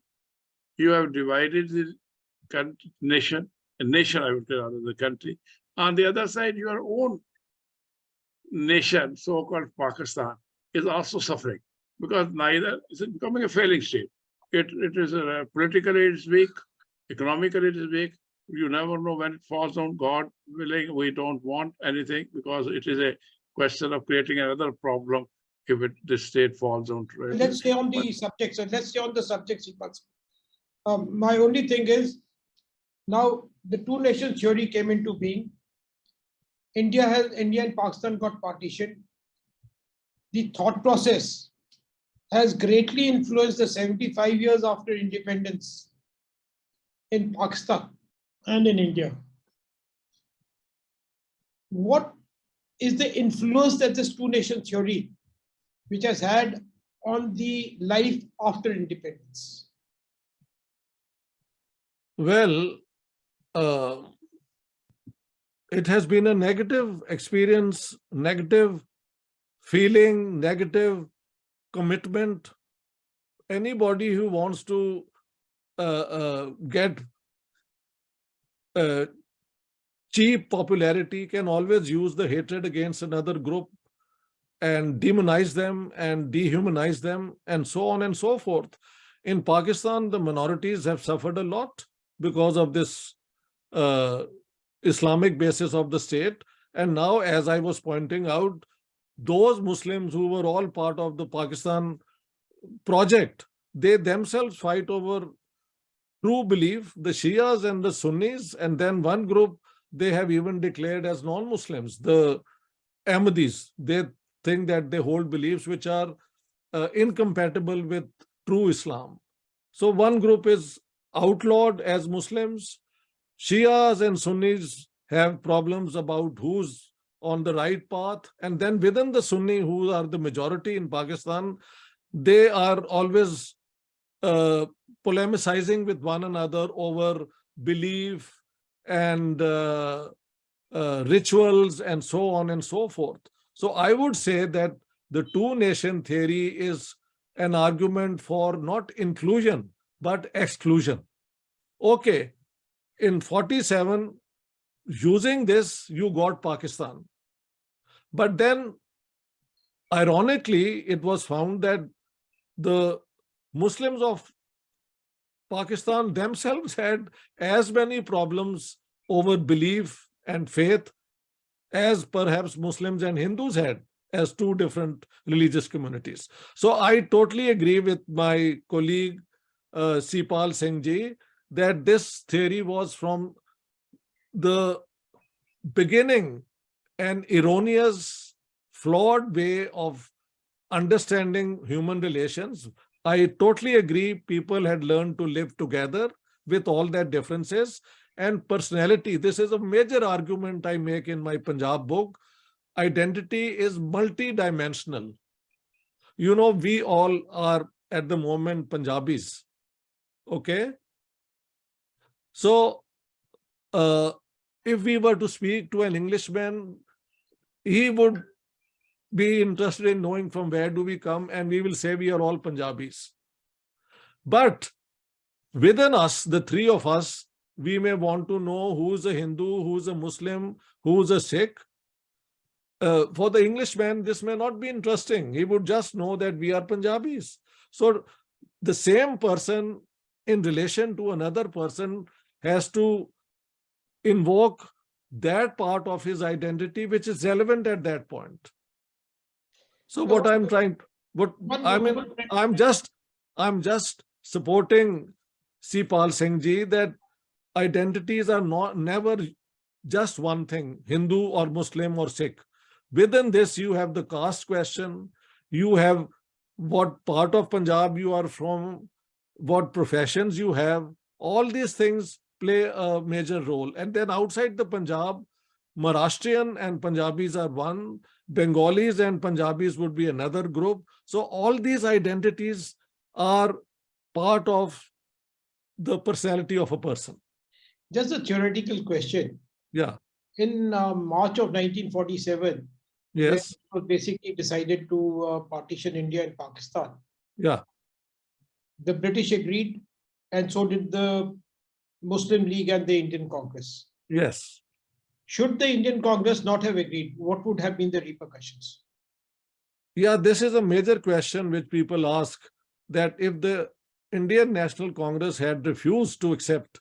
you have divided the nation, I would say, rather the country. On the other side, your own nation, so-called Pakistan, is also suffering because neither is it becoming a failing state. It is politically it is weak, economically it is weak. You never know when it falls down. God willing, we don't want anything because it is a question of creating another problem if the state falls down. Let's stay on the subject. So let's stay on the subject sequence. My only thing is, now the two nations theory came into being. India and Pakistan got partitioned. The thought process has greatly influenced the 75 years after independence in Pakistan and in India. What is the influence that this two nation theory, which has had on the life after independence? Well, it has been a negative experience, negative feeling, negative commitment. Anybody who wants to get cheap popularity can always use the hatred against another group and demonize them and dehumanize them and so on and so forth. In Pakistan, the minorities have suffered a lot because of this Islamic basis of the state. And now, as I was pointing out, those Muslims who were all part of the Pakistan project, they themselves fight over true belief, the Shias and the Sunnis, and then one group they have even declared as non-Muslims, the Ahmadis. They think that they hold beliefs which are incompatible with true Islam. So one group is outlawed as Muslims. Shias and Sunnis have problems about who's on the right path. And then within the Sunni, who are the majority in Pakistan, they are always polemicizing with one another over belief and rituals and so on and so forth. So I would say that the two-nation theory is an argument for not inclusion, but exclusion. Okay, in 47, using this, you got Pakistan. But then, ironically, it was found that the Muslims of Pakistan themselves had as many problems over belief and faith as perhaps Muslims and Hindus had as two different religious communities. So I totally agree with my colleague Sipal Singh ji that this theory was from the beginning an erroneous, flawed way of understanding human relations. I totally agree people had learned to live together with all their differences and personality. This is a major argument I make in my Punjab book. Identity is multidimensional. You know, we all are at the moment Punjabis. Okay. So if we were to speak to an Englishman, he would be interested in knowing from where do we come, and we will say we are all Punjabis. But within us, the three of us, we may want to know who's a Hindu, who's a Muslim, who's a Sikh. For the Englishman, this may not be interesting. He would just know that we are Punjabis. So the same person in relation to another person has to invoke that part of his identity which is relevant at that point. So what I'm trying, what I mean, I'm just supporting Sipal Singh ji that identities are never just one thing, Hindu or Muslim or Sikh. Within this, you have the caste question, you have what part of Punjab you are from, what professions you have, all these things play a major role. And then outside the Punjab, Maharashtrian and Punjabis are one, Bengalis and Punjabis would be another group. So all these identities are part of the personality of a person. Just a theoretical question. Yeah. In March of 1947, Yes. it was basically decided to partition India and Pakistan. Yeah. The British agreed, and so did the Muslim League and the Indian Congress. Yes. Should the Indian Congress not have agreed, what would have been the repercussions? Yeah, this is a major question which people ask, that if the Indian National Congress had refused to accept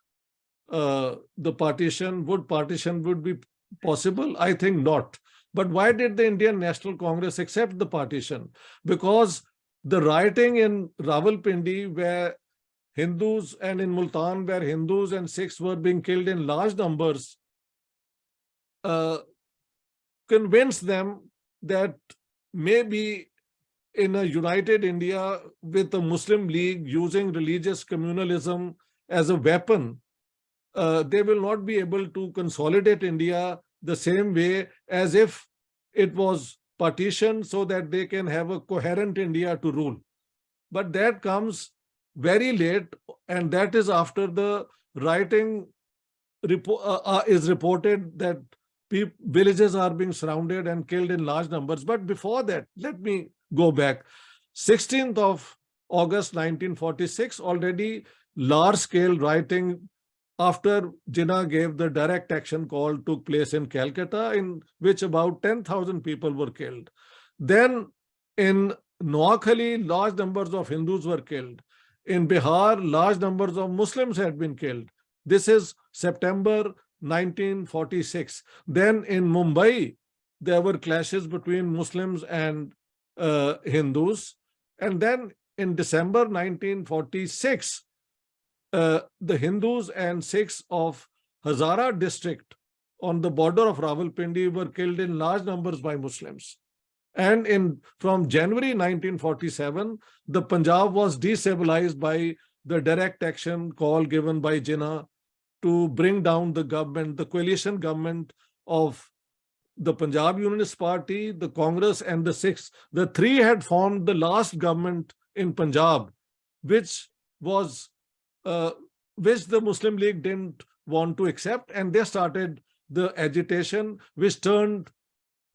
the partition would be possible? I think not. But why did the Indian National Congress accept the partition? Because the rioting in Rawalpindi, where Hindus, and in Multan, where Hindus and Sikhs were being killed in large numbers, convinced them that maybe in a united India with a Muslim League using religious communalism as a weapon, they will not be able to consolidate India the same way as if it was partitioned so that they can have a coherent India to rule. But that comes very late, and that is after the rioting is reported that villages are being surrounded and killed in large numbers. But before that, let me go back. 16th of August 1946, already large-scale rioting after Jinnah gave the direct action call took place in Calcutta, in which about 10,000 people were killed. Then in Noakhali, large numbers of Hindus were killed. In Bihar, large numbers of Muslims had been killed. This is September 1946. Then in Mumbai, there were clashes between Muslims and Hindus. And then in December 1946, the Hindus and Sikhs of Hazara district on the border of Rawalpindi were killed in large numbers by Muslims. And from January 1947, the Punjab was destabilized by the direct action call given by Jinnah to bring down the government, the coalition government of the Punjab Unionist Party, the Congress, and the Sikhs. The three had formed the last government in Punjab, which the Muslim League didn't want to accept, and they started the agitation, which turned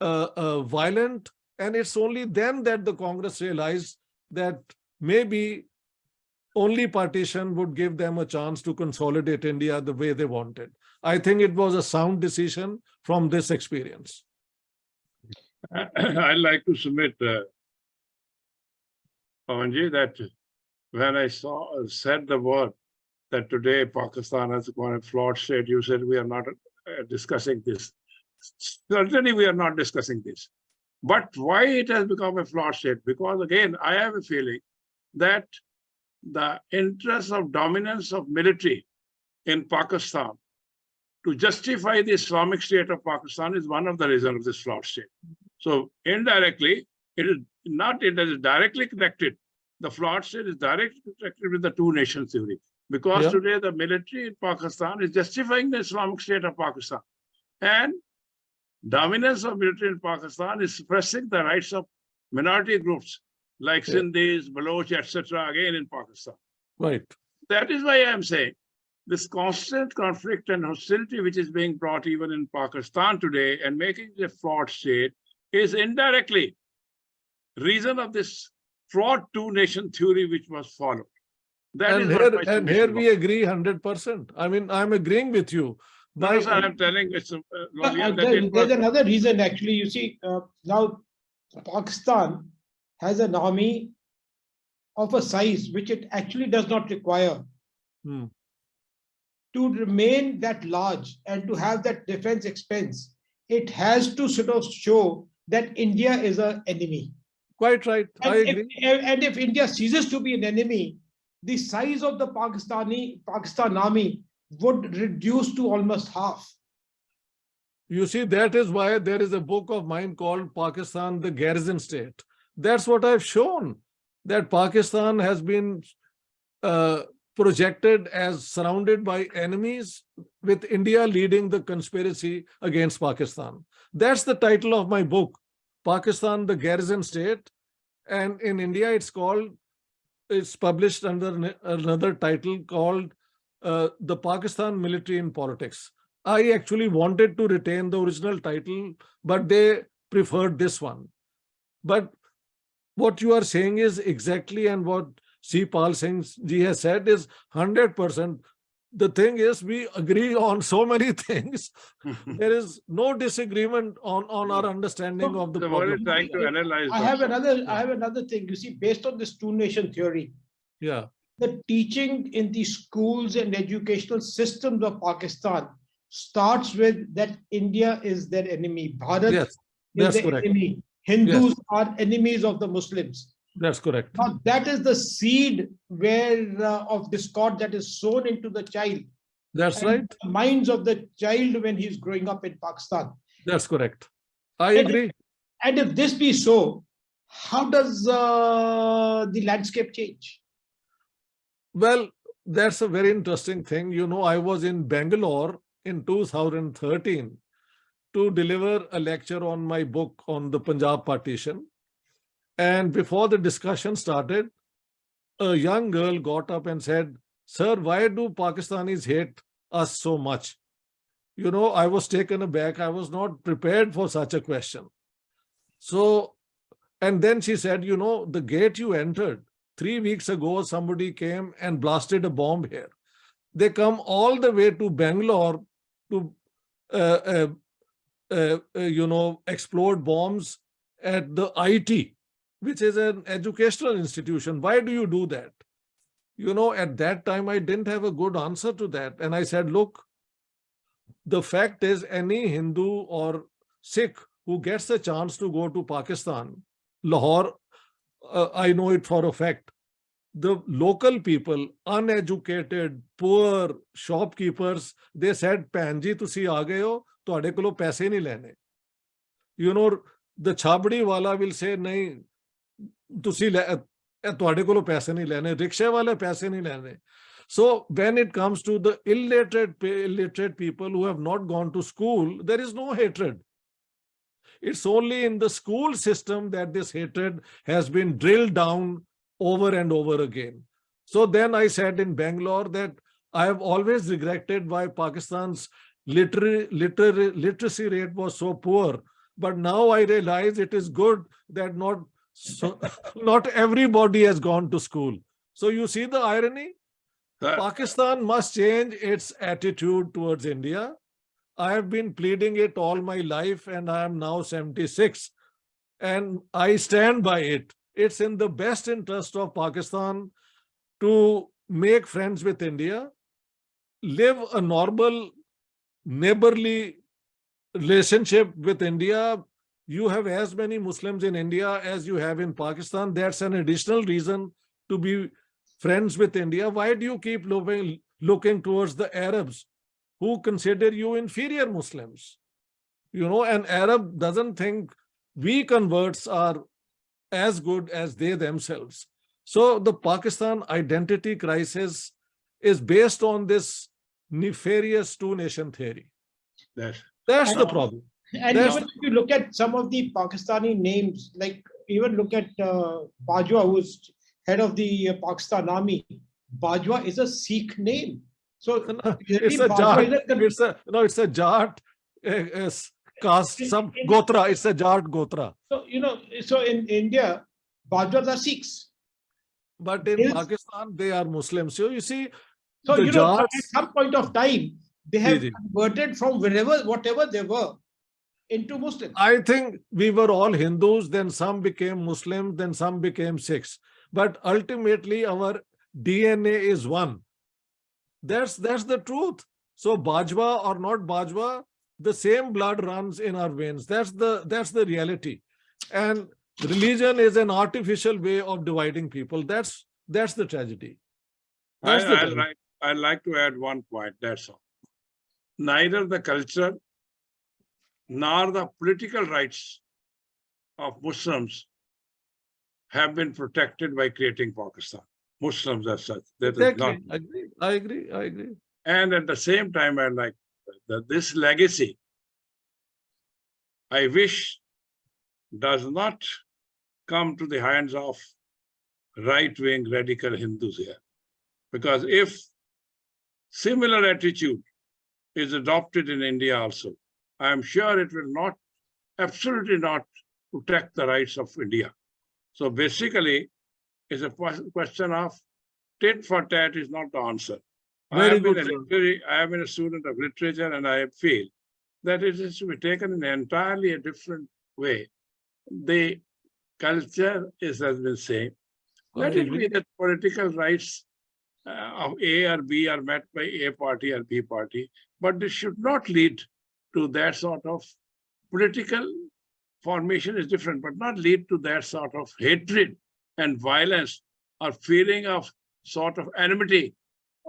violent. And it's only then that the Congress realized that maybe only partition would give them a chance to consolidate India the way they wanted. I think it was a sound decision from this experience. I'd like to submit, Pawanji, that when I said the word that today Pakistan has gone a flawed state. You said we are not discussing this. Certainly, we are not discussing this. But why it has become a flawed state? Because again, I have a feeling that the interest of dominance of military in Pakistan to justify the Islamic State of Pakistan is one of the reasons of this flawed state. So indirectly, it is directly connected. The flawed state is directly connected with the two nation theory. Because today the military in Pakistan is justifying the Islamic State of Pakistan. And dominance of military in Pakistan is suppressing the rights of minority groups like Sindhis, Baloch, etc. again in Pakistan. Right. That is why I am saying this constant conflict and hostility which is being brought even in Pakistan today and making it a flawed state is indirectly reason of this flawed two-nation theory which was followed. And here we agree 100%. I mean, I'm agreeing with you. No, sir, I'm telling it's there's another reason actually. You see, now Pakistan has an army of a size which it actually does not require to remain that large and to have that defense expense. It has to sort of show that India is an enemy. Quite right. I agree. And if India ceases to be an enemy, the size of the Pakistan army would reduce to almost half. You see, that is why there is a book of mine called Pakistan, the Garrison State. That's what I've shown, that Pakistan has been projected as surrounded by enemies, with India leading the conspiracy against Pakistan. That's the title of my book, Pakistan, the Garrison State. And in India, it's published under another title called The Pakistan Military in Politics. I actually wanted to retain the original title, but they preferred this one. But what you are saying is exactly, and what C. Pal Singh ji has said is 100%. The thing is, we agree on so many things. There is no disagreement on our understanding of the problem. Trying to analyze. I have another thing. You see, based on this two-nation theory, the teaching in the schools and educational systems of Pakistan starts with that India is their enemy. Bharat is their enemy. Hindus are enemies of the Muslims. That's correct. Now, that is the seed of discord that is sown into the child. That's right. The minds of the child when he's growing up in Pakistan. That's correct. I agree. And if this be so, how does the landscape change? Well, that's a very interesting thing. You know, I was in Bangalore in 2013 to deliver a lecture on my book on the Punjab partition. And before the discussion started, a young girl got up and said, "Sir, why do Pakistanis hate us so much?" You know, I was taken aback. I was not prepared for such a question. So, and then she said, "You know, the gate you entered, 3 weeks ago, somebody came and blasted a bomb here. They come all the way to Bangalore to, explode bombs at the IT, which is an educational institution. Why do you do that?" You know, at that time, I didn't have a good answer to that. And I said, look, the fact is, any Hindu or Sikh who gets a chance to go to Pakistan, Lahore, I know it for a fact, the local people, uneducated, poor shopkeepers, they said, "Bhai ji, tusi aa gaye ho, tuhade kolo paise nahi lene." You know, the chhabdi wala will say, "Nahi, तुहाडे कोलों पैसे नहीं लेने, रिक्शे वाले पैसे नहीं लेने." So when it comes to the illiterate people who have not gone to school, there is no hatred. It's only in the school system that this hatred has been drilled down over and over again. So then I said in Bangalore that I have always regretted why Pakistan's literacy rate was so poor. But now I realize it is good that not everybody has gone to school. So you see the irony? Pakistan must change its attitude towards India. I have been pleading it all my life, and I am now 76. And I stand by it. It's in the best interest of Pakistan to make friends with India. live a normal neighborly relationship with India. You have as many Muslims in India as you have in Pakistan. That's an additional reason to be friends with India. Why do you keep looking towards the Arabs who consider you inferior Muslims? You know, an Arab doesn't think we converts are as good as they themselves. So the Pakistan identity crisis is based on this nefarious two-nation theory. That's That's the And, problem. and That's even if you look at some of the Pakistani names, like even look at Bajwa, who's head of the Pakistan Army. Bajwa is a Sikh name. So it's really, a Bajwa Jat. It's a Jat caste, some Gotra. It's a Jat Gotra. So, so in India, Bajwas are Sikhs. But in Pakistan, they are Muslims. So you see, So, the at Jats, some point of time, they have converted from whatever they were into Muslims. I think we were all Hindus, then some became Muslims, then some became Sikhs. But ultimately, our DNA is one. That's the truth. So Bajwa or not Bajwa, the same blood runs in our veins. That's the reality. And religion is an artificial way of dividing people. That's the tragedy. I'd like to add one point. That's all. Neither the culture nor the political rights of Muslims have been protected by creating Pakistan. Muslims as such. That is not. I agree. And at the same time, I like that this legacy, I wish, does not come to the hands of right-wing radical Hindus here. Because if similar attitude is adopted in India also, I am sure it will not, absolutely not protect the rights of India. So basically, it's a question of tit for tat is not the answer. I have been a student of literature, and I feel that it is to be taken in entirely a different way. The culture has been same. Let it be that political rights of A or B are met by A party or B party, but this should not lead to that sort of political formation is different, but not lead to that sort of hatred and violence or feeling of sort of enmity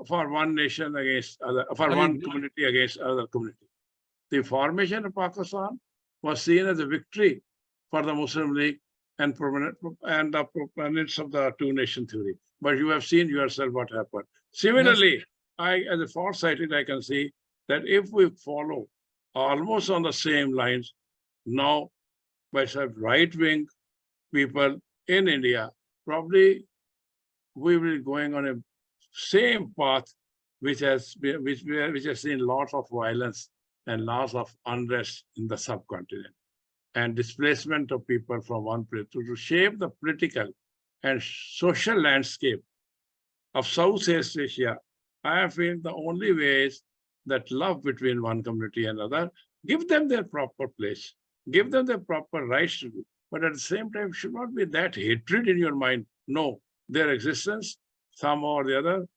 for one nation against other, for one community against other community. The formation of Pakistan was seen as a victory for the Muslim League and the proponents of the two-nation theory. But you have seen yourself what happened. Similarly, as a far-sighted, I can see that if we follow almost on the same lines now by some right-wing people in India, probably we will be going on a same path which has seen lots of violence and lots of unrest in the subcontinent and displacement of people from one place to shape the political and social landscape of Southeast Asia. I feel the only way is that love between one community and another, give them their proper place, give them their proper rights to do, but at the same time should not be that hatred in your mind. No, their existence, somehow or the other,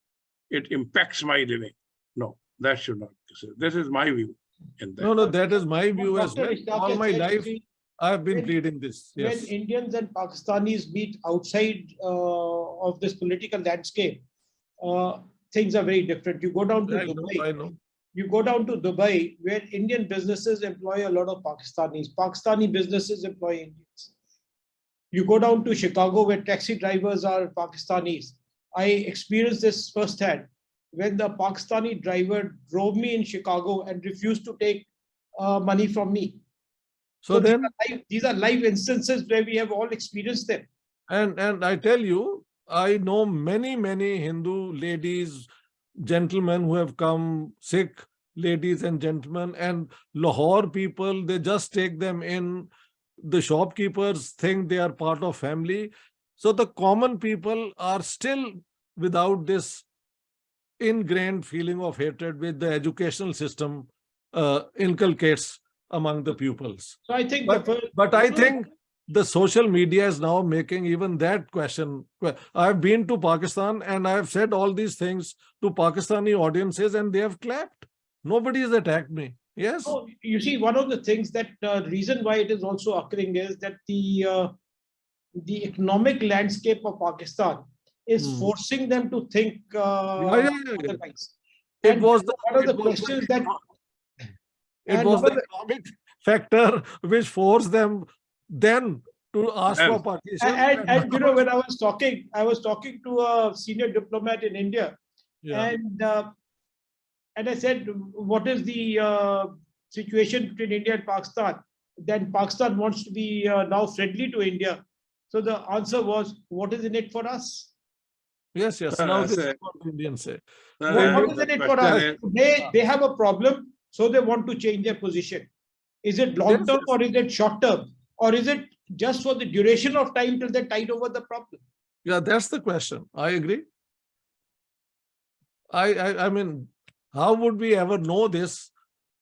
it impacts my living. No, that should not be. This is my view. No, that is my view as well. All my life, I have been pleading this. When Indians and Pakistanis meet outside of this political landscape, things are very different. You go down to Dubai. I know. You go down to Dubai, where Indian businesses employ a lot of Pakistanis. Pakistani businesses employ Indians. You go down to Chicago, where taxi drivers are Pakistanis. I experienced this firsthand when the Pakistani driver drove me in Chicago and refused to take money from me. So then these are live instances where we have all experienced them. And I tell you, I know many Hindu ladies, gentlemen who have come, Sikh ladies and gentlemen, and Lahore people, they just take them in. The shopkeepers think they are part of family. So the common people are still without this ingrained feeling of hatred which the educational system inculcates among the pupils. So I think, but I think the social media is now making even that question. I've been to Pakistan and I've said all these things to Pakistani audiences and they have clapped. Nobody has attacked me. Yes. So you see, one of the things that reason why it is also occurring is that the economic landscape of Pakistan is forcing them to think Yeah. otherwise. It And was the, one of it the was questions the, that it and was one the of the- economic factor which forced them then to ask for Well, partition. and you now know, when I was talking to a senior diplomat in India, yeah. and I said, what is the situation between India and Pakistan? Then Pakistan wants to be now friendly to India. So the answer was, what is in it for us? Yes, yes. Now this is what the Indians say. What is the in it for question us? is, They have a problem, so they want to change their position. Is it long Yes, term yes. or is it short term? Or is it just for the duration of time till they tide over the problem? Yeah, that's the question. I agree. I mean, how would we ever know this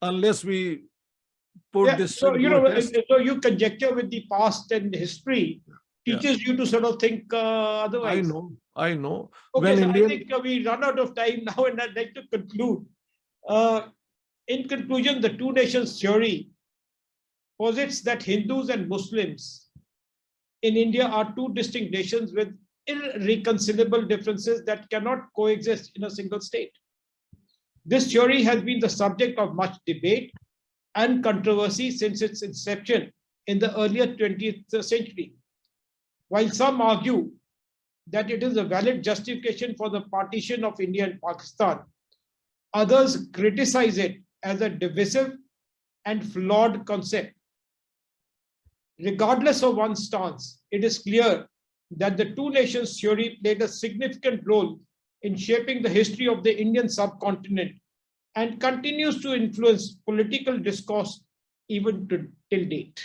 unless we put Yeah, this so you into a know, test? so you conjecture with the past and history Yeah, teaches you to sort of think I otherwise. know. I know. Okay, When so I Indian, think we run out of time now, and I'd like to conclude. Uh, in conclusion, the two nations theory posits that Hindus and Muslims in India are two distinct nations with irreconcilable differences that cannot coexist in a single state. This theory has been the subject of much debate and controversy since its inception in the earlier 20th century. While some argue that it is a valid justification for the partition of India and Pakistan, others criticize it as a divisive and flawed concept. Regardless of one's stance, it is clear that the two nations theory played a significant role in shaping the history of the Indian subcontinent and continues to influence political discourse even till date.